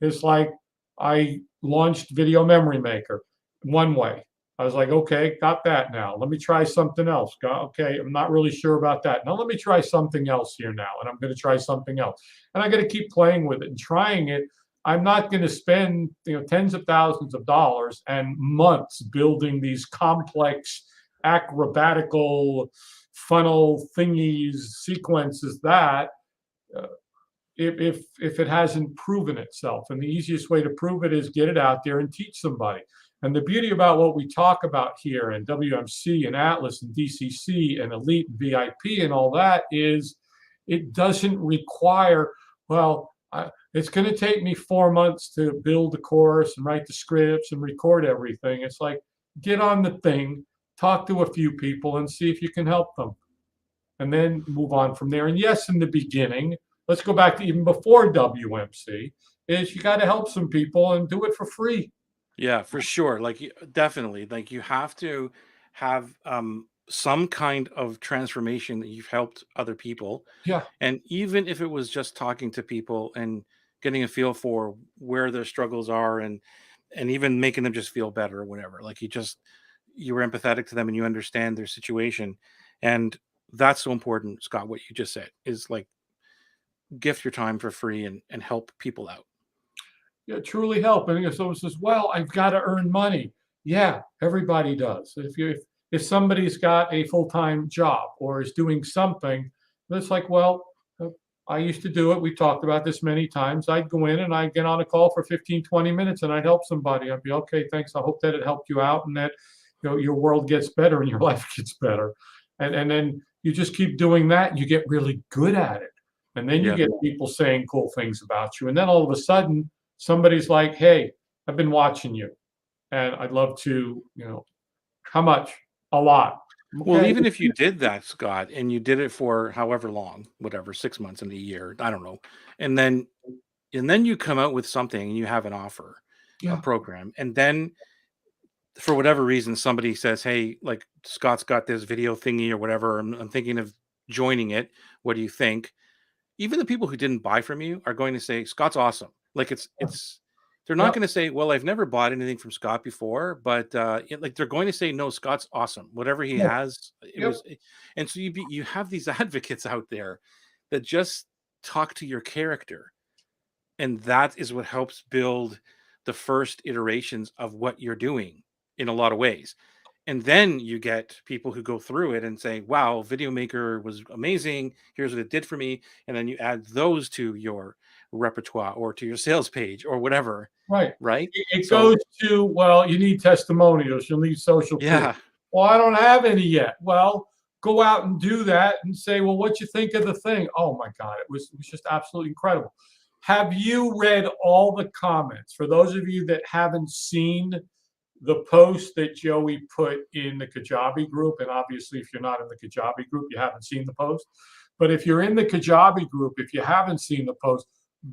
it's like I launched Video Memory Maker one way. I was like, okay, got that now. Let me try something else. Okay, I'm not really sure about that. Now let me try something else here now. And I'm going to try something else. And I'm going to keep playing with it and trying it. I'm not going to spend tens of thousands of dollars and months building these complex acrobatical funnel thingies, sequences that if it hasn't proven itself. And the easiest way to prove it is get it out there and teach somebody. And the beauty about what we talk about here and WMC and Atlas and DCC and Elite and VIP and all that is it doesn't require, it's going to take me 4 months to build the course and write the scripts and record everything. It's like, get on the thing, talk to a few people and see if you can help them. And then move on from there. And yes, in the beginning, let's go back to even before WMC, is you got to help some people and do it for free. Yeah, for sure. Definitely, like you have to have some kind of transformation that you've helped other people. Yeah, And even if it was just talking to people and getting a feel for where their struggles are and even making them just feel better or whatever. Like you were empathetic to them and you understand their situation. And that's so important, Scott, what you just said is like gift your time for free and help people out. yeah, truly help. And someone says, well, I've got to earn money. Yeah, everybody does. If somebody's got a full-time job or is doing something, it's like, well, I used to do it. We talked about this many times. I'd go in and I'd get on a call for 15, 20 minutes and I'd help somebody. I'd be, okay, thanks. I hope that it helped you out and that your world gets better and your life gets better. And then you just keep doing that. You get really good at it. And then you Yeah. get people saying cool things about you. And then all of a sudden, somebody's like, hey, I've been watching you and I'd love to, how much? A lot. Well, Okay. even if you did that, Scott, and you did it for however long, whatever, 6 months in a year, I don't know, and then you come out with something and you have an offer, a Yeah. program, and then for whatever reason somebody says, "Hey, like Scott's got this video thingy or whatever. I'm thinking of joining it. What do you think?" Even the people who didn't buy from you are going to say, "Scott's awesome." Like it's they're not Yep. going to say, "Well, I've never bought anything from Scott before," but like they're going to say, "No, Scott's awesome. Whatever he Yeah. has, it Yep. was." And so you have these advocates out there that just talk to your character, and that is what helps build the first iterations of what you're doing in a lot of ways. And then you get people who go through it and say, wow, Video Maker was amazing. Here's what it did for me. And then you add those to your repertoire or to your sales page or whatever. Right. Right. It So, goes to, well, you need testimonials, you need social proof. yeah. Well, I don't have any yet. Well, go out and do that and say, well, what you think of the thing? Oh my God, it was just absolutely incredible. Have you read all the comments? For those of you that haven't seen the post that Joey put in the Kajabi group, and obviously if you're not in the Kajabi group, you haven't seen the post. But if you're in the Kajabi group, if you haven't seen the post,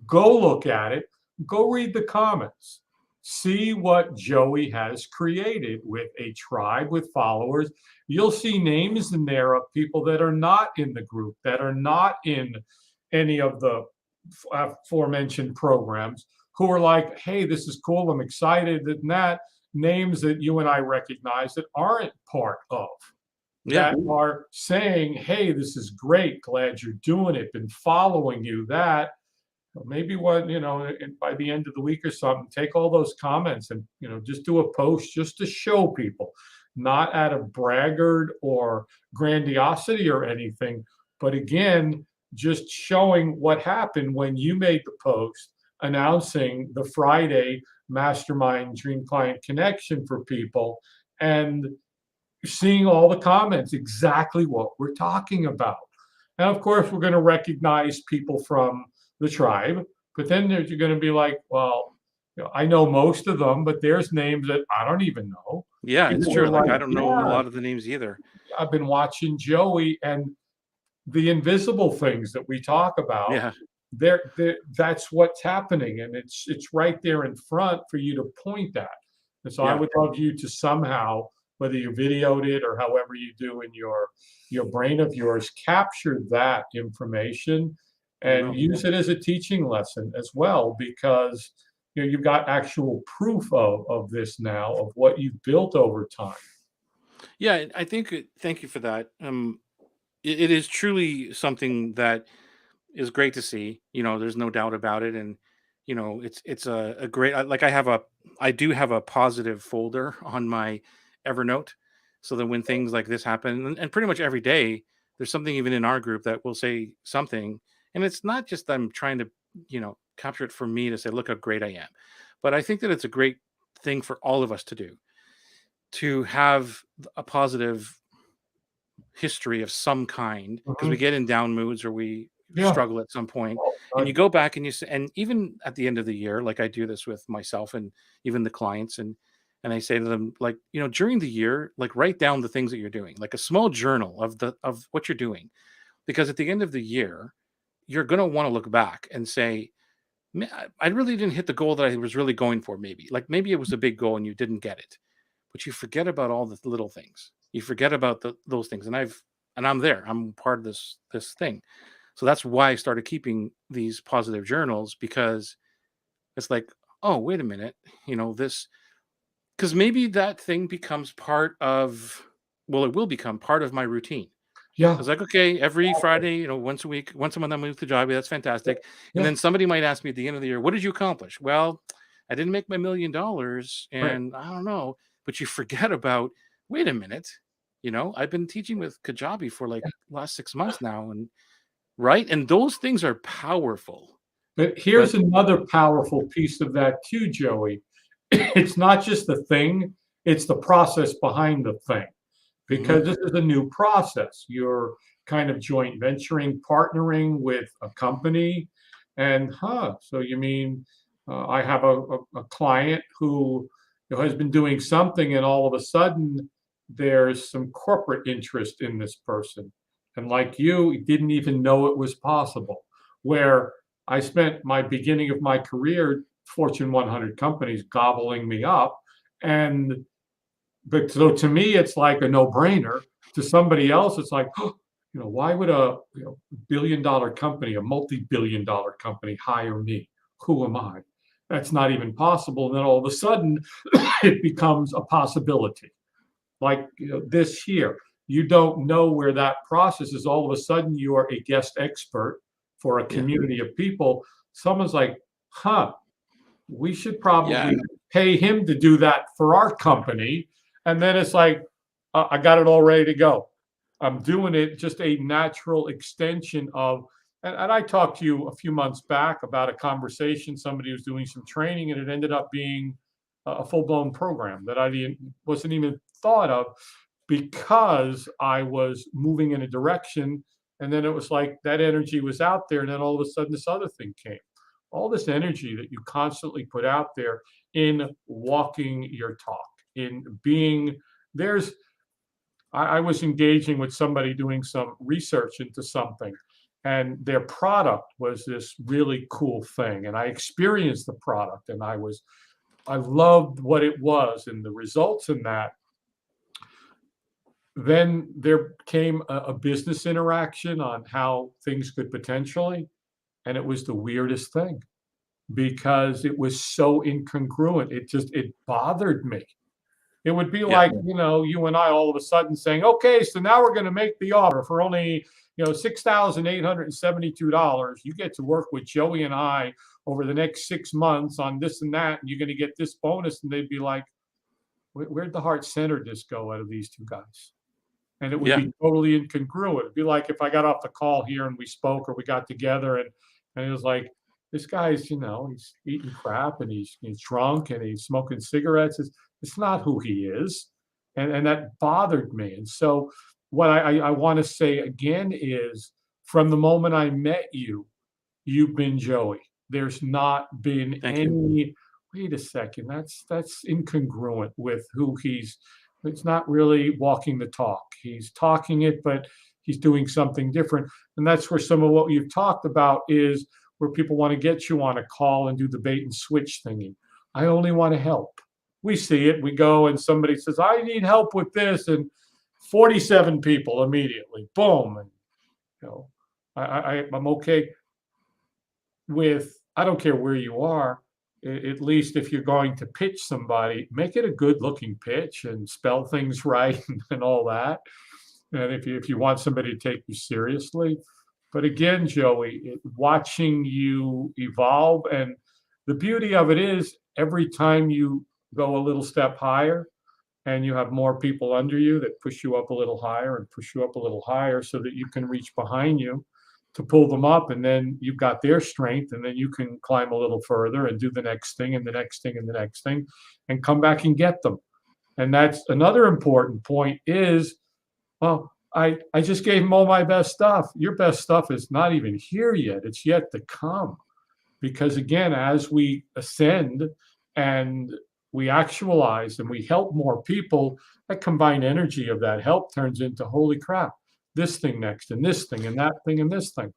go look at it, go read the comments. See what Joey has created with a tribe with followers. You'll see names in there of people that are not in the group, that are not in any of the aforementioned programs, who are like, hey, this is cool, I'm excited, and that names that you and I recognize that aren't part of. Yeah. that are saying, hey, this is great, glad you're doing it, been following you, that maybe what, by the end of the week or something, take all those comments and, just do a post just to show people, not out of braggart or grandiosity or anything, but again, just showing what happened when you made the post announcing the Friday Mastermind Dream Client Connection for people, and seeing all the comments, exactly what we're talking about. And of course, we're going to recognize people from the tribe, but then you're going to be like, well, I know most of them, but there's names that I don't even know. Yeah, it's People true. are Like, like, I don't know a yeah, lot of the names either. I've been watching Joey, and the invisible things that we talk about, Yeah. that's what's happening, and it's right there in front for you to point at. And so I Yeah. would love you to somehow, whether you videoed it or however you do in your brain of yours, capture that information I and will. use it as a teaching lesson as well, because you've got actual proof of this now, of what you've built over time. Yeah, I think thank you for that. It is truly something that is great to see. There's no doubt about it, and it's a great. Like, I do have a positive folder on my Evernote, so that when things like this happen, and pretty much every day, there's something even in our group that will say something, and it's not just I'm trying to capture it for me to say, look how great I am, but I think that it's a great thing for all of us to do, to have a positive history of some kind, because we Mhm. get in down moods or we Yeah. struggle at some point, All the and you time. go back and and even at the end of the year, like I do this with myself and even the clients, and I say to them, like, during the year, like, write down the things that you're doing, like a small journal of what you're doing, because at the end of the year, you're going to want to look back and say, "Man, I really didn't hit the goal that I was really going for." Maybe it was a big goal and you didn't get it, but you forget about all the little things. You forget about those things. And I'm there. I'm part of this thing. So that's why I started keeping these positive journals, because it's like, oh, wait a minute, this, because maybe that thing becomes part of, well, it will become part of my routine. I Yeah. was like, okay, every Friday, once a week, once a month, I move to Jobby. That's fantastic. And Yeah. then somebody might ask me at the end of the year, what did you accomplish? Well, I didn't make my $1 million, Right. and I don't know. But you forget about, wait a minute, I've been teaching with Kajabi for like last 6 months now, and right, and those things are powerful. But But here's another powerful piece of that too, Joey. It's not just the thing, it's the process behind the thing. mhm, Because this is a new process. You're kind of joint venturing, partnering with a company. And, so you mean I have a client who has been doing something, and all of a sudden there's some corporate interest in this person. And like you didn't even know it was possible. Where I spent my beginning of my career, Fortune 100 companies gobbling me up. And but so to me, it's like a no-brainer. To somebody else, it's like, why would a billion-dollar company, a multi-billion-dollar company, hire me? Who am I? That's not even possible. And then all of a sudden, it becomes a possibility. Like this here, you don't know where that process is. All of a sudden, you are a guest expert for a yeah, community of people. Someone's like, we should yeah, probably pay him to do that for our company. And then it's like, I got it all ready to go. I'm doing it, just a natural extension of, and I talked to you a few months back about a conversation. Somebody was doing some training, and it ended up being a full blown program that wasn't even thought of, because I was moving in a direction. And then it was like that energy was out there. And then all of a sudden, this other thing came. All this energy that you constantly put out there in walking your talk, in being, there's, I was engaging with somebody doing some research into something, and their product was this really cool thing. And I experienced the product, and I loved what it was and the results in that. Then there came a business interaction on how things could potentially, and it was the weirdest thing, because it was so incongruent. It bothered me. It would be Yeah. like, you and I all of a sudden saying, okay, so now we're going to make the offer for only, $6,872. You get to work with Joey and I over the next 6 months on this and that, and you're going to get this bonus. And they'd be like, where'd the heart-centeredness go out of these two guys? And it would Yeah. be totally incongruent. It'd be like if I got off the call here and we spoke or we got together and it was like, this guy's, he's eating crap and he's drunk and he's smoking cigarettes. It's not who he is. And that bothered me. And so what I want to say again is from the moment I met you, you've been Joey. There's not been Thank you. any, wait a second, that's incongruent with who it's not really walking the talk. He's talking it, but he's doing something different. And that's where some of what you've talked about is where people want to get you on a call and do the bait and switch thingy. I only want to help. We see it. We go and somebody says, I need help with this. And 47 people immediately, boom. And, I'm okay with, I don't care where you are, at least if you're going to pitch somebody, make it a good looking pitch and spell things right and all that. And if you want somebody to take you seriously. But again, Joey, watching you evolve, and the beauty of it is every time you go a little step higher and you have more people under you that push you up a little higher and push you up a little higher so that you can reach behind you to pull them up, and then you've got their strength, and then you can climb a little further and do the next thing and the next thing and the next thing and come back and get them. And that's another important point is, well, I just gave them all my best stuff. Your best stuff is not even here yet. It's yet to come. Because again, as we ascend and we actualize and we help more people, that combined energy of that help turns into, holy crap, this thing next and this thing and that thing and this thing.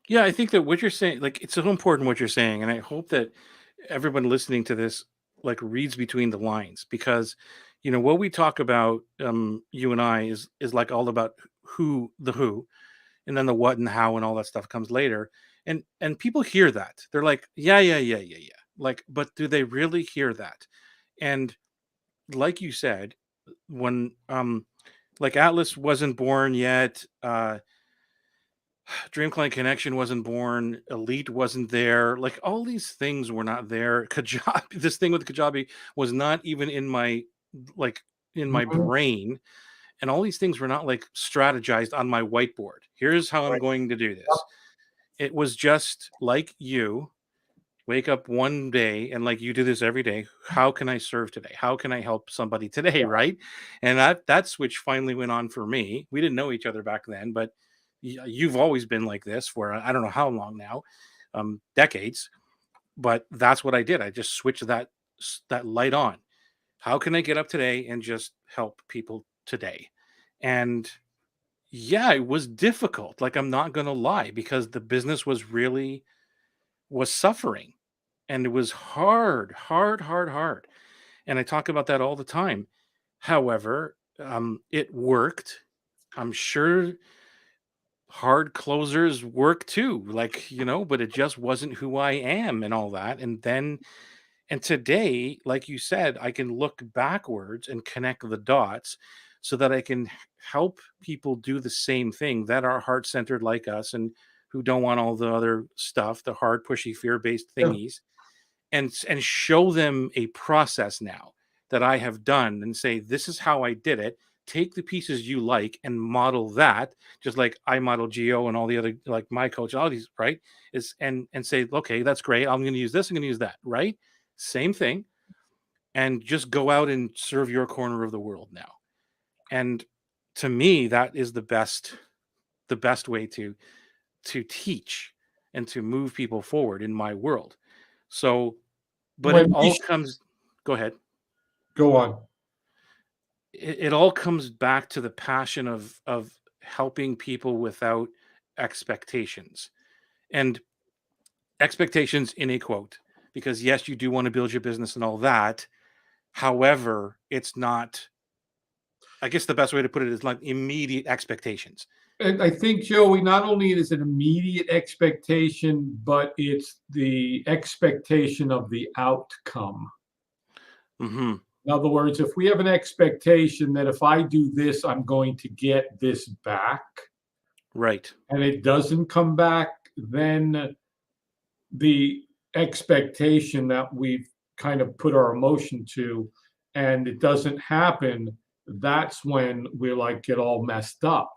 Yeah, I think that what you're saying, like, it's so important what you're saying, and I hope that everyone listening to this, like, reads between the lines, because, what we talk about, you and I, is like all about who, and then the what and how and all that stuff comes later, and people hear that, they're like, yeah, like, but do they really hear that? And like you said, when like Atlas wasn't born yet, Dream Client Connection wasn't born, Elite wasn't there, like all these things were not there. Kajabi, this thing with Kajabi was not even in my, like, in my Mhm. brain, and all these things were not like strategized on my whiteboard. Here's how I'm Right. going to do this. It was just like you wake up one day and, like, you do this every day. How can I serve today? How can I help somebody today? Right. And that switch finally went on for me. We didn't know each other back then, but you've always been like this for I don't know how long now, decades. But that's what I did. I just switched that light on. How can I get up today and just help people today? And yeah, it was difficult. Like, I'm not going to lie, because the business was suffering, and it was hard, hard, hard, hard. And I talk about that all the time. However, it worked. I'm sure hard closers work too, like, but it just wasn't who I am and all that. And today, like you said, I can look backwards and connect the dots so that I can help people do the same thing that are heart centered like us, and who don't want all the other stuff, the hard, pushy, fear based Yeah. thingies, and show them a process now that I have done, and say, this is how I did it. Take the pieces you like and model that, just like I model Geo and all the other, like my coach, all these, right? And say, okay, that's great. I'm going to use this. I'm going to use that. Right. Same thing. And just go out and serve your corner of the world now. And to me, that is the best way to teach and to move people forward in my world. So, but it When we all comes, go ahead. go on. It all comes back to the passion of helping people without expectations, and expectations in a quote, because yes, you do want to build your business and all that. However, it's not, I guess the best way to put it is like immediate expectations. And I think, Joey, not only is it an immediate expectation, but it's the expectation of the outcome. Hmm. In other words, if we have an expectation that if I do this, I'm going to get this back, Right. and it doesn't come back, then the expectation that we've kind of put our emotion to, and it doesn't happen, that's when we like get all messed up.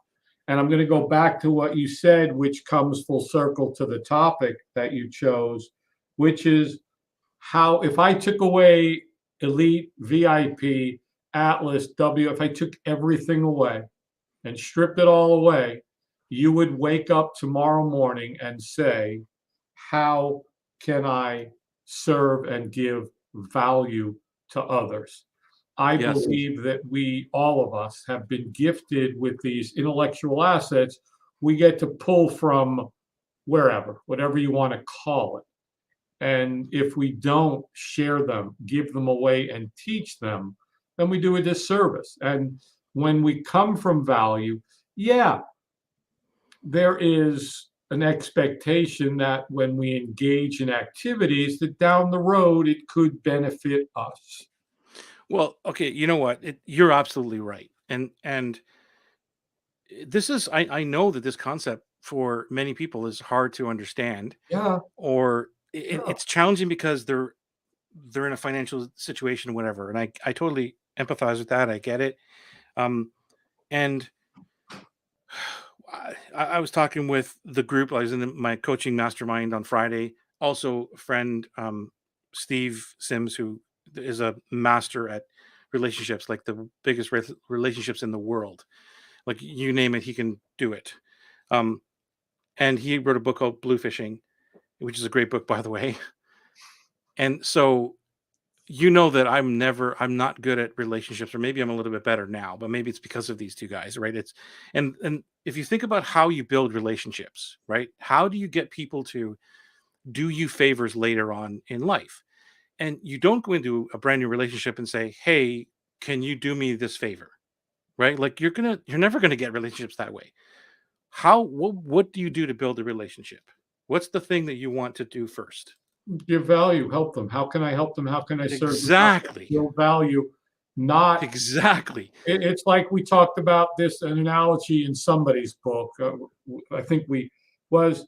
And I'm going to go back to what you said, which comes full circle to the topic that you chose, which is how if I took away Elite, VIP, Atlas, W, if I took everything away and stripped it all away, you would wake up tomorrow morning and say, how can I serve and give value to others? I Yes. believe that we, all of us, have been gifted with these intellectual assets. We get to pull from wherever, whatever you want to call it. And if we don't share them, give them away, and teach them, then we do a disservice. And when we come from value, yeah, there is an expectation that when we engage in activities, that down the road it could benefit us. Well, okay, you know what? You're absolutely right. And this is I know that this concept for many people is hard to understand, Yeah, or yeah. it's challenging because they're in a financial situation or whatever. And I totally empathize with that. I get it. Um and I was talking with the group. I was in my coaching mastermind on Friday. Also, a friend, Steve Sims, who is a master at relationships, like the biggest relationships in the world. Like you name it, he can do it. Um, and he wrote a book called Blue Fishing, which is a great book, by the way. And so you know that I'm not good at relationships, or maybe I'm a little bit better now, but maybe it's because of these two guys, right? It's and if you think about how you build relationships, right? How do you get people to do you favors later on in life? And you don't go into a brand new relationship and say, "Hey, can you do me this favor?" Right? Like you're never gonna get relationships that way. What do you do to build a relationship? What's the thing that you want to do first? Give value, help them. How can I help them? How can I serve them? How can I Exactly. build value? Not, Exactly. it's like we talked about this, an analogy in somebody's book. I think we was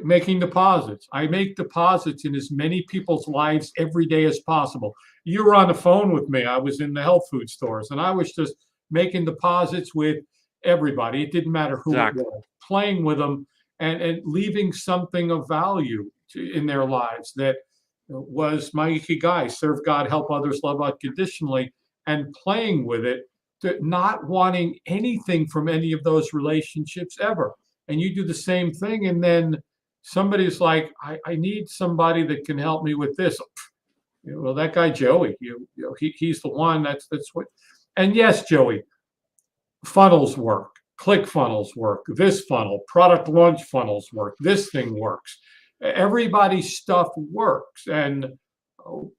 making deposits. I make deposits in as many people's lives every day as possible. You were on the phone with me. I was in the health food stores, and I was just making deposits with everybody. It didn't matter who it Exactly. was, playing with them and leaving something of value in their lives that was my ikigai: serve God, help others, love unconditionally, and playing with it, to not wanting anything from any of those relationships ever. And you do the same thing, and then somebody's like, I need somebody that can help me with this. Well, that guy Joey, he's the one. That's what. And yes, Joey, funnels work. Click funnels work. This funnel, product launch funnels work. This thing works. Everybody's stuff works, and oh,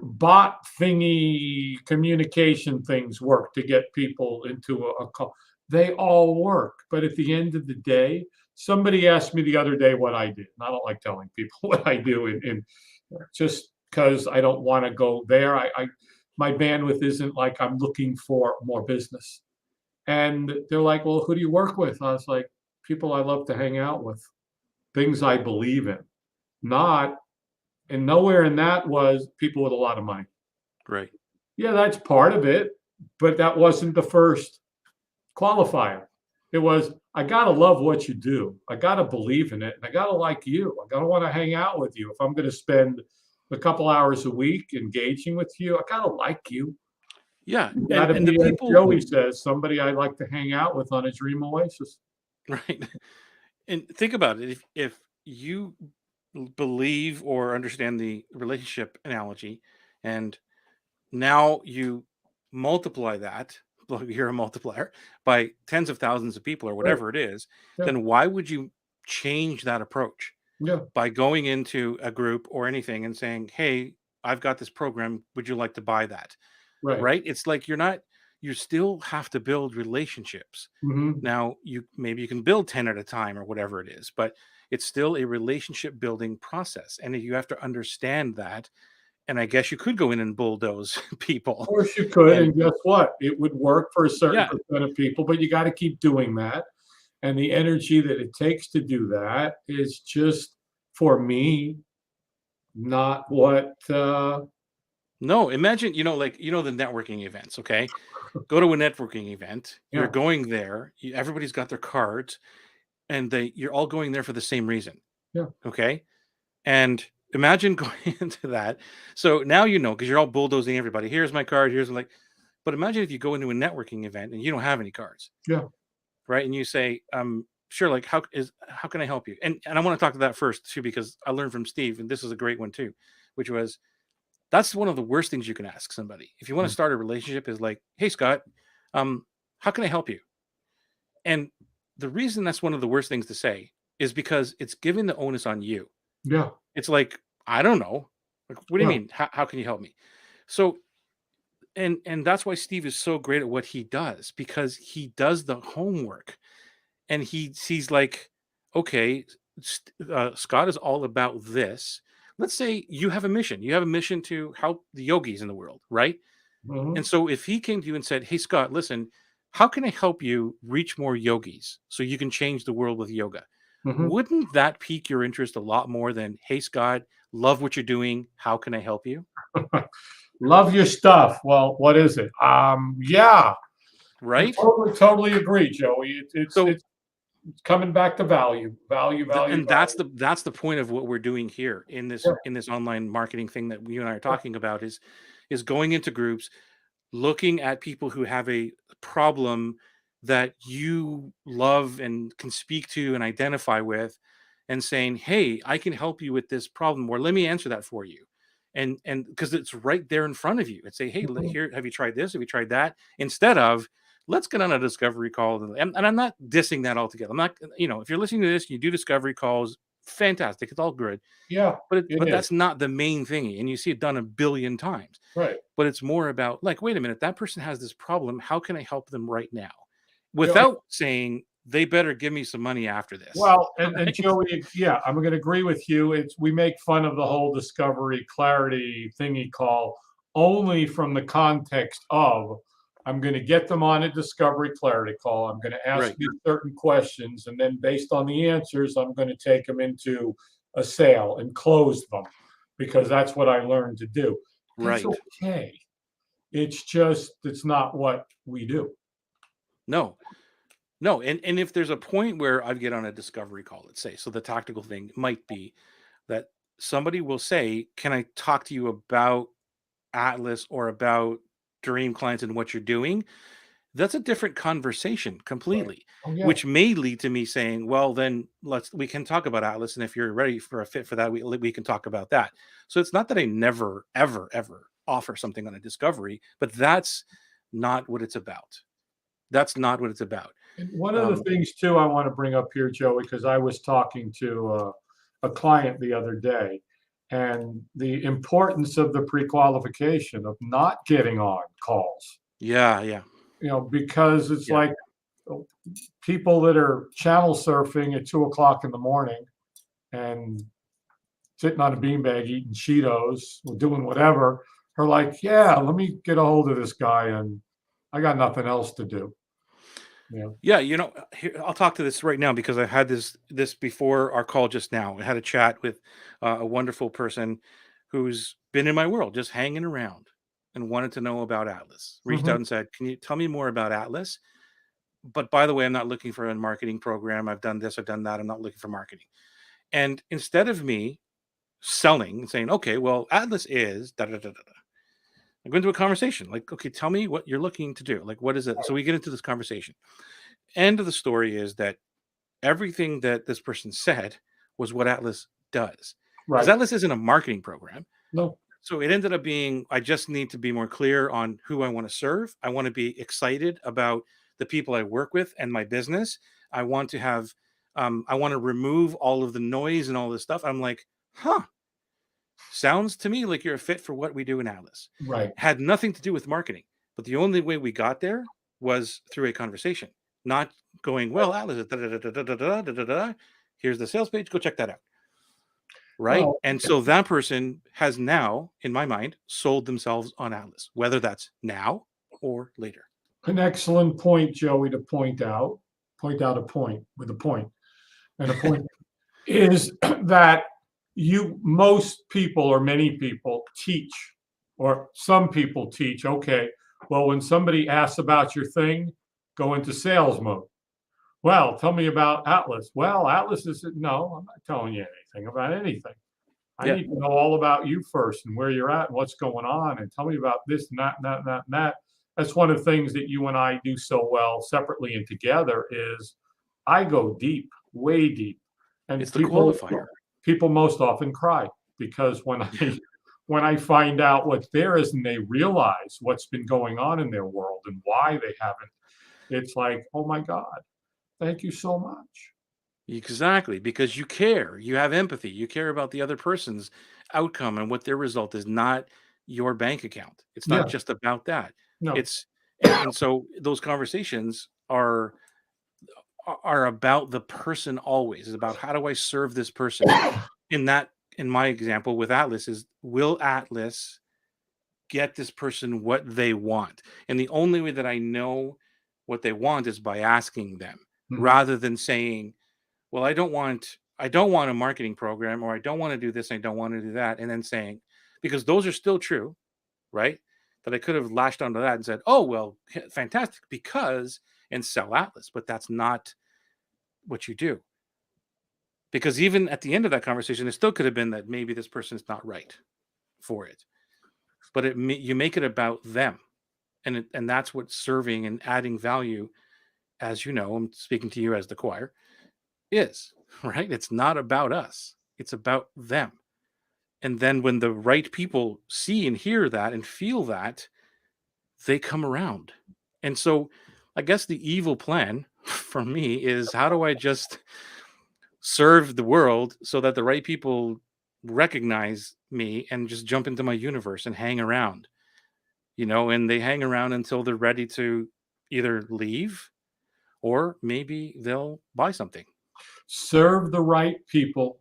bot thingy communication things work to get people into a call. They all work, but at the end of the day, somebody asked me the other day what I did, and I don't like telling people what I do, in just because I don't want to go there. My bandwidth isn't like I'm looking for more business. And they're like, well, who do you work with? I was like, people I love to hang out with, things I believe in, not, and nowhere in that was people with a lot of money. Right. Yeah, that's part of it, but that wasn't the first qualifier. It was, I got to love what you do. I got to believe in it. And I got to like you. I got to want to hang out with you. If I'm going to spend a couple hours a week engaging with you, I got to like you. Yeah. You got And to and the be, as people Joey says, somebody I like to hang out with on a dream oasis. right. And think about it. If you believe or understand the relationship analogy, and now you multiply that, like you're a multiplier, by tens of thousands of people or Right. whatever it is, Yeah. then why would you change that approach Yeah. by going into a group or anything and saying, "Hey, I've got this program. Would you like to buy that?" Right. Right? It's like you still have to build relationships. Hmm. Now, you can build 10 at a time or whatever it is, but it's still a relationship building process. And you have to understand that And I guess you could go in and bulldoze Of people. course you could, And and guess what? It would work for a certain yeah, percent of people, but you got to keep doing that. And the energy that it takes to do that is just, for me, not what. no, imagine, like, the networking events, okay? Go to a networking event. You're Yeah. going there. Everybody's got their cards, and you're all going there for the same reason, Yeah. okay? And imagine going into that. So now because you're all bulldozing everybody. Here's my card. Here's like, but imagine if you go into a networking event and you don't have any cards, Yeah. right? And you say, sure, like how can I help you? And I want to talk to that first too, because I learned from Steve, and this is a great one too, which was that's one of the worst things you can ask somebody if you want to Mm. start a relationship is like, hey Scott, how can I help you? And the reason that's one of the worst things to say is because it's giving the onus on you. Yeah. It's like, I don't know. Like, what do you Yeah. mean? How can you help me? So, and that's why Steve is so great at what he does, because he does the homework, and he's like, okay, Scott is all about this. Let's say you have a mission. You have a mission to help the yogis in the world, right? And Mhm. so if he came to you and said, hey Scott, listen, how can I help you reach more yogis so you can change the world with yoga? Mhm. Wouldn't that pique your interest a lot more than, hey Scott, love what you're doing, how can I help you? Love your stuff. Well, what is it? Yeah, I Right. totally agree, Joey. So It's coming back to value, value, value, and that's value. the point of what we're doing here in this Yeah. online marketing thing that you and I are Yeah. talking about is going into groups, looking at people who have a problem that you love and can speak to and identify with, and saying, hey, I can help you with this problem, or let me answer that for you. And because it's right there in front of you, and say, hey, Mhm. here, have you tried this, have you tried that, instead of let's get on a discovery call. And I'm not dissing that altogether. I'm not, if you're listening to this, you do discovery calls, fantastic, it's all good, Yeah, it but is. that's not the main thing, and you see it done a billion times. Right. But it's more about like, wait a minute, that person has this problem. How can I help them right now? You know, Without saying they better give me some money after this. well, and Right? Joey, yeah, I'm going to agree with you. We make fun of the whole discovery clarity thingy call only from the context of I'm going to get them on a discovery clarity call. I'm going to ask Right. you certain questions, and then based on the answers, I'm going to take them into a sale and close them because that's what I learned to do. That's Right. okay. It's just it's not what we do. No. No. And if there's a point where I get on a discovery call, let's say, so the tactical thing might be that somebody will say, can I talk to you about Atlas or about dream clients and what you're doing? That's a different conversation Right. completely, Oh yeah. which may lead to me saying, well, then we can talk about Atlas. And if you're ready for a fit for that, we can talk about that. So it's not that I never, ever, ever offer something on a discovery, but that's not what it's about. That's not what it's about. And one of the Um, things too I want to bring up here, Joey, because I was talking to a client the other day, and the importance of the pre-qualification of not getting on calls. yeah, yeah, Because it's yeah. like uh, people that are channel surfing at 2 o'clock in the morning and sitting on a beanbag eating Cheetos or doing whatever are like, yeah, let me get a hold of this guy, and I got nothing else to do. Yeah. Yeah, here, I'll talk to this right now because I had this before our call just now. I had a chat with a wonderful person who's been in my world, just hanging around, and wanted to know about Atlas. Reached out Mhm. and said, "Can you tell me more about Atlas?" But by the way, I'm not looking for a marketing program. I've done this, I've done that. I'm not looking for marketing. And instead of me selling and saying, "Okay, well, Atlas is da da da da," da," I go into a conversation like, "Okay, tell me what you're looking to do. Like, what is it?" So we get into this conversation. End of the story is that everything that this person said was what Atlas does. Because Right. Atlas isn't a marketing program. No. So it ended up being, I just need to be more clear on who I want to serve. I want to be excited about the people I work with and my business. I want to have, I want to remove all of the noise and all this stuff. I'm like, huh, sounds to me like you're a fit for what we do in Atlas. Right. Had nothing to do with marketing, but the only way we got there was through a conversation, not going, well, Atlas, is da, da, da, da, da, da, da, da, da, da. Here's the sales page. Go check that out. right? Well, And so that person has now, in my mind, sold themselves on Atlas, whether that's now or later. an excellent point, Joey, to point out a point with a point. And a point is that most people or many people teach, or some people teach, okay, well, when somebody asks about your thing, go into sales mode. Well, tell me about Atlas. Well, Atlas is, no, I'm not telling you anything about anything. I Yeah. need to know all about you first and where you're at and what's going on, and tell me about this and that and that and that and that. That's one of the things that you and I do so well separately and together is I go deep, way deep. And It's the qualifier. people most often cry because when I when I find out what there is and they realize what's been going on in their world and why they haven't, it's like, oh my God, thank you so much. Exactly, because you care, you have empathy, you care about the other person's outcome and what their result is, not your bank account. It's not Yeah, just about that. no. It's and so those conversations are about the person always. It's about how do I serve this person? In that, in my example with Atlas, is will Atlas get this person what they want? And the only way that I know what they want is by asking them, Mhm. rather than saying, well, I don't want a marketing program, or I don't want to do this, I don't want to do that, and then saying, because those are still true, right? That I could have lashed onto that and said, oh well, fantastic, because, and sell Atlas, but that's not what you do. Because even at the end of that conversation, it still could have been that maybe this person is not right for it, but you make it about them, and that's what serving and adding value, as you know, I'm speaking to you as the choir, is, right? It's not about us, it's about them. And then when the right people see and hear that and feel that, they come around. And so I guess the evil plan for me is, how do I just serve the world so that the right people recognize me and just jump into my universe and hang around, and they hang around until they're ready to either leave, or maybe they'll buy something. Serve the right people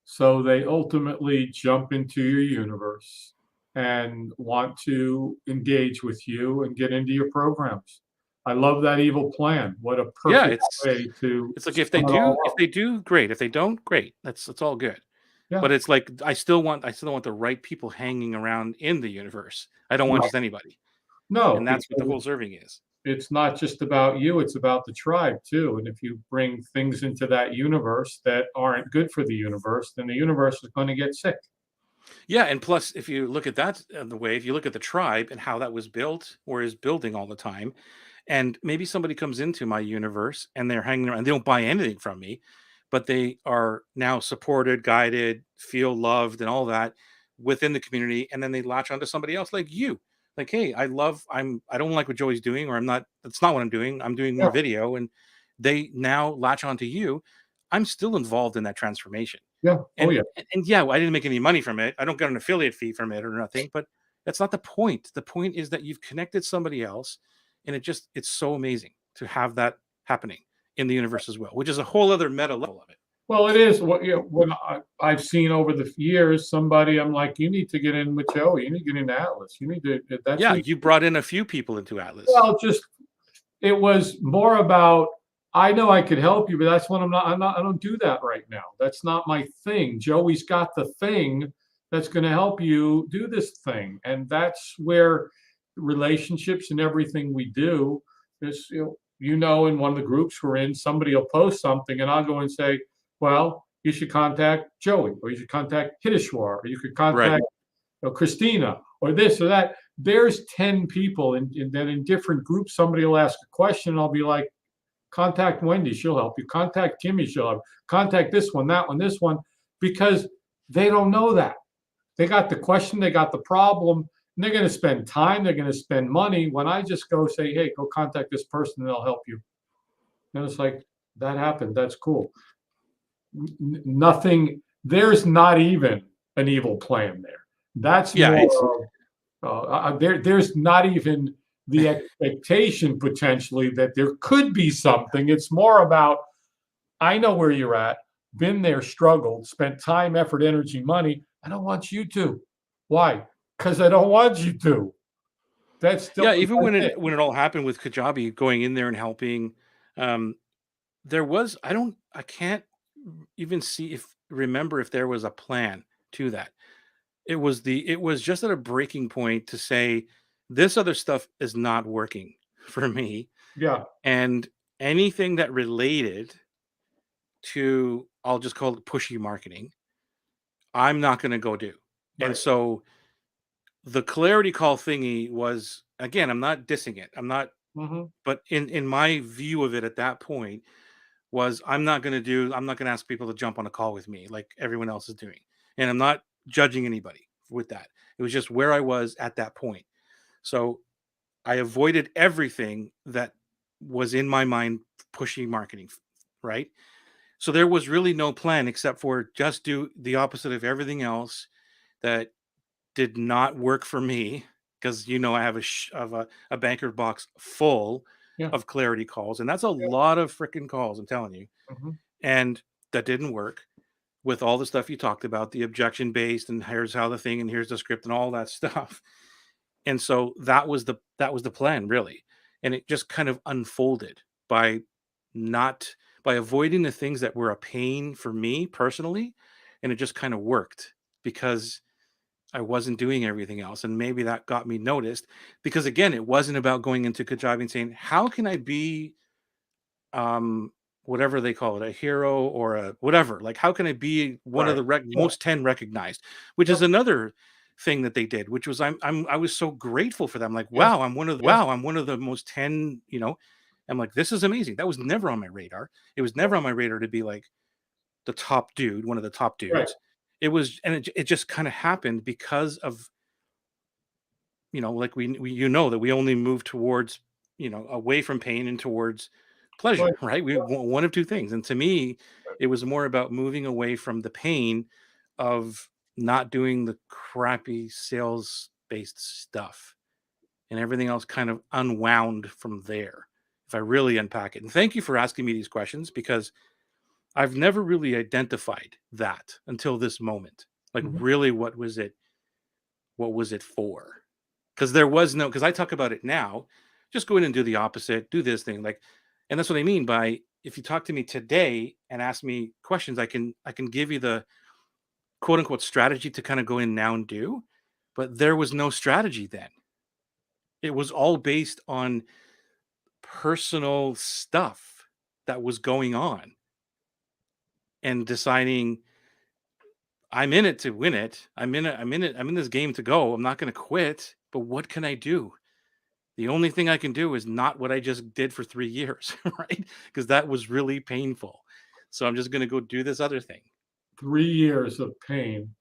so they ultimately jump into your universe and want to engage with you and get into your programs. I love that evil plan. What a Yeah, perfect way to it's like, if they sum it do all if up. they do, great. If they don't, great. That's all good. Yeah. But it's like, I still want the right people hanging around in the universe. I don't want Right. just anybody. No, And that's what the because whole serving is. it's not just about you, it's about the tribe too. And if you bring things into that universe that aren't good for the universe, then the universe is going to get sick. Yeah, and plus, if you look at that the way, if you look at the tribe and how that was built or is building all the time, and maybe somebody comes into my universe and they're hanging around, they don't buy anything from me, but they are now supported, guided, feel loved, and all that within the community, and then they latch onto somebody else like you. Like, hey, I don't like what Joey's doing, or I'm not, that's not what I'm doing. I'm doing Yeah. more video, and they now latch onto you. I'm still involved in that transformation. Yeah. Oh, And yeah. and yeah, I didn't make any money from it. I don't get an affiliate fee from it or nothing, but that's not the point. The point is that you've connected somebody else, and it's so amazing to have that happening in the universe as well, which is a whole other meta level of it. Well, it is what, when I've seen over the years, somebody, I'm like, you need to get in with Joe. You need to get into Atlas. You need to, that's Yeah, who, you brought in a few people into Atlas. well, just, it was more about, I know I could help you, but that's what I don't do that right now. That's not my thing. Joey's got the thing that's going to help you do this thing. And that's where relationships and everything we do is, in one of the groups we're in, somebody will post something and I'll go and say, well, you should contact Joey, or you should contact Hideshwar, or you could Right. contact Christina, or this or that. There's 10 people, and then in different groups, somebody will ask a question, and I'll be like, contact Wendy, she'll help you. Contact Kimmy, she'll help you. Contact this one, that one, this one, because they don't know that. They got the question, they got the problem, and they're going to spend time, they're going to spend money. When I just go say, hey, go contact this person, and they'll help you. And it's like, that happened. That's cool. Nothing, there's not even an evil plan there. That's Yeah, it's more there's not even the expectation potentially that there could be something. It's more about, I know where you're at. been there, struggled, spent time, effort, energy, money. I don't want you to. Why? Because I don't want you to. That's still Yeah, even that's it. when it all happened with Kajabi going in there and helping, um, there was I can't even see if remember if there was a plan to that. It was just at a breaking point to say this other stuff is not working for me, Yeah, and anything that related to, I'll just call it pushy marketing, I'm not going to go do. And right. so the clarity call thingy was, again, I'm not dissing it. I'm not, Hmm. but in my view of it at that point was I'm not going to ask people to jump on a call with me like everyone else is doing. And I'm not judging anybody with that. It was just where I was at that point. So I avoided everything that was in my mind pushing marketing, right? So there was really no plan except for just do the opposite of everything else that did not work for me because I have a banker box full Yeah. of clarity calls, and that's a lot of freaking calls. I'm telling you, Hmm. and that didn't work with all the stuff you talked about, the objection based, and here's how the thing, and here's the script, and all that stuff. And so that was the plan really, and it just kind of unfolded by not by avoiding the things that were a pain for me personally, and it just kind of worked because I wasn't doing everything else. And maybe that got me noticed because again, it wasn't about going into Kajabi and saying, how can I be um whatever they call it, a hero or a whatever? Like how can I be one of Right. the Yeah. most 10 recognized, which Yep. is another thing that they did, which was I was so grateful for them. Like, Yes. wow, Yes. I'm one of the most 10, I'm like, this is amazing. That was never on my radar. It was Yep. never on my radar to be like the top dude, one of the top Right. dudes. It was, and it just kind of happened because of like we that we only move towards, away from pain and towards But pleasure, right? We want one of two things. And to me, it was more about moving away from the pain of not doing the crappy sales based stuff, and everything else kind of unwound from there. If I really unpack it. And thank you for asking me these questions because I've never really identified that until this moment. Like mhm, really what was it for? Because there was no, because I talk about it now, just go in and do the opposite, do this thing. Like, and that's what I mean by if you talk to me today and ask me questions, I can give you the quote unquote strategy to kind of go in now and do. But there was no strategy then. It was all based on personal stuff that was going on and deciding I'm in it to win it. I'm in this game to go. I'm not going to quit, but what can I do? The only thing I can do is not what I just did for 3 years, right? Because that was really painful. So I'm just gonna go do this other thing. 3 years of pain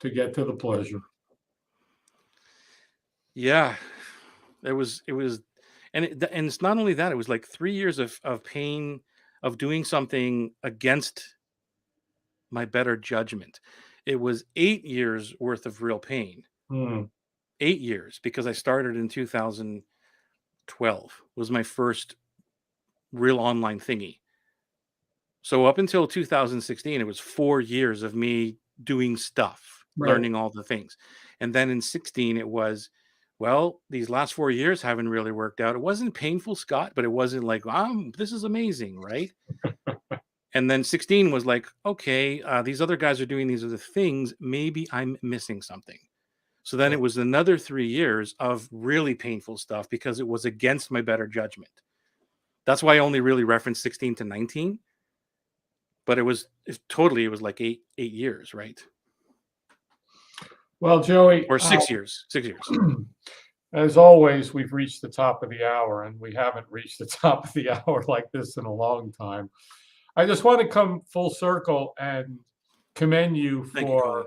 to get to the pleasure. Yeah. It was and it's not only that, it was like 3 years of pain of doing something against my better judgment. It was 8 years worth of real pain. Hmm. 8 years because I started in 2012 was my first real online thingy. So up until 2016, it was 4 years of me doing stuff, Right. learning all the things. And then in 16, it was, well, these last 4 years haven't really worked out. It wasn't painful, Scott, but it wasn't like, this is amazing, right? And then 16 was like, okay, these other guys are doing these other things. Maybe I'm missing something. So then Yeah. it was another 3 years of really painful stuff because it was against my better judgment. That's why I only really referenced 16 to 19, but it was like 8 years, right? Well, Joey, Or 6 years, 6 years. as always, we've reached the top of the hour, and we haven't reached the top of the hour like this in a long time. I just want to come full circle and commend you Thank you, for Colin.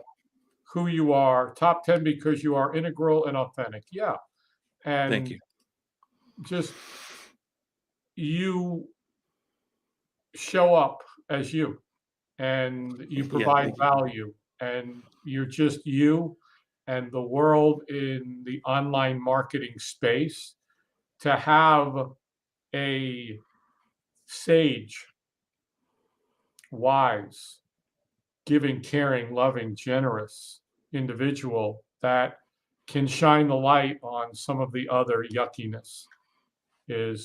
who you are. Top 10 because you are integral and authentic. Yeah. Thank And you. just you show up as you and you Yeah, provide thank you. value and you're just you and the world in the online marketing space to have a sage, wise, giving, caring, loving, generous individual that can shine the light on some of the other yuckiness. I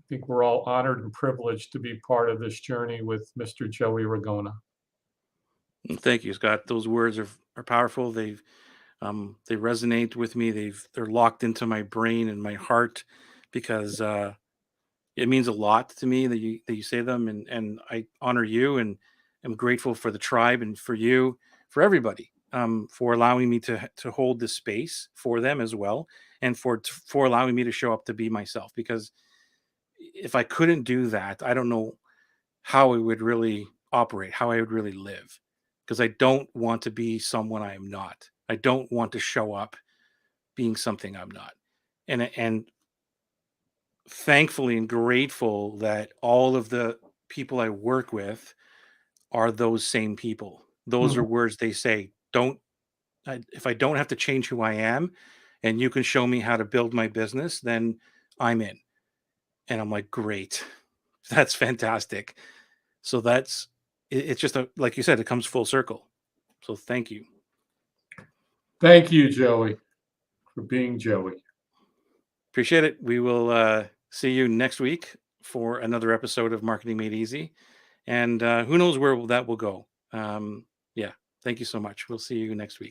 think we're all honored and privileged to be part of this journey with Mr. Joey Ragona. Thank you, Scott. Those words are powerful. They resonate with me. They're locked into my brain and my heart because it means a lot to me that you say them, and I honor you and am grateful for the tribe and for you, for everybody, for allowing me to hold this space for them as well, and for allowing me to show up to be myself. Because if I couldn't do that, I don't know how I would really operate, how I would really live. Because I don't want to be someone I am not. I don't want to show up being something I'm not. And thankfully and grateful that all of the people I work with are those same people. Those are Mhm. words they say. If I don't have to change who I am and you can show me how to build my business, then I'm in. And I'm like, great. That's fantastic. So it's just like you said, it comes full circle. So thank you. Thank you, Joey, for being Joey. Appreciate it. We will see you next week for another episode of Marketing Made Easy. And who knows where that will go. Yeah. Thank you so much. We'll see you next week.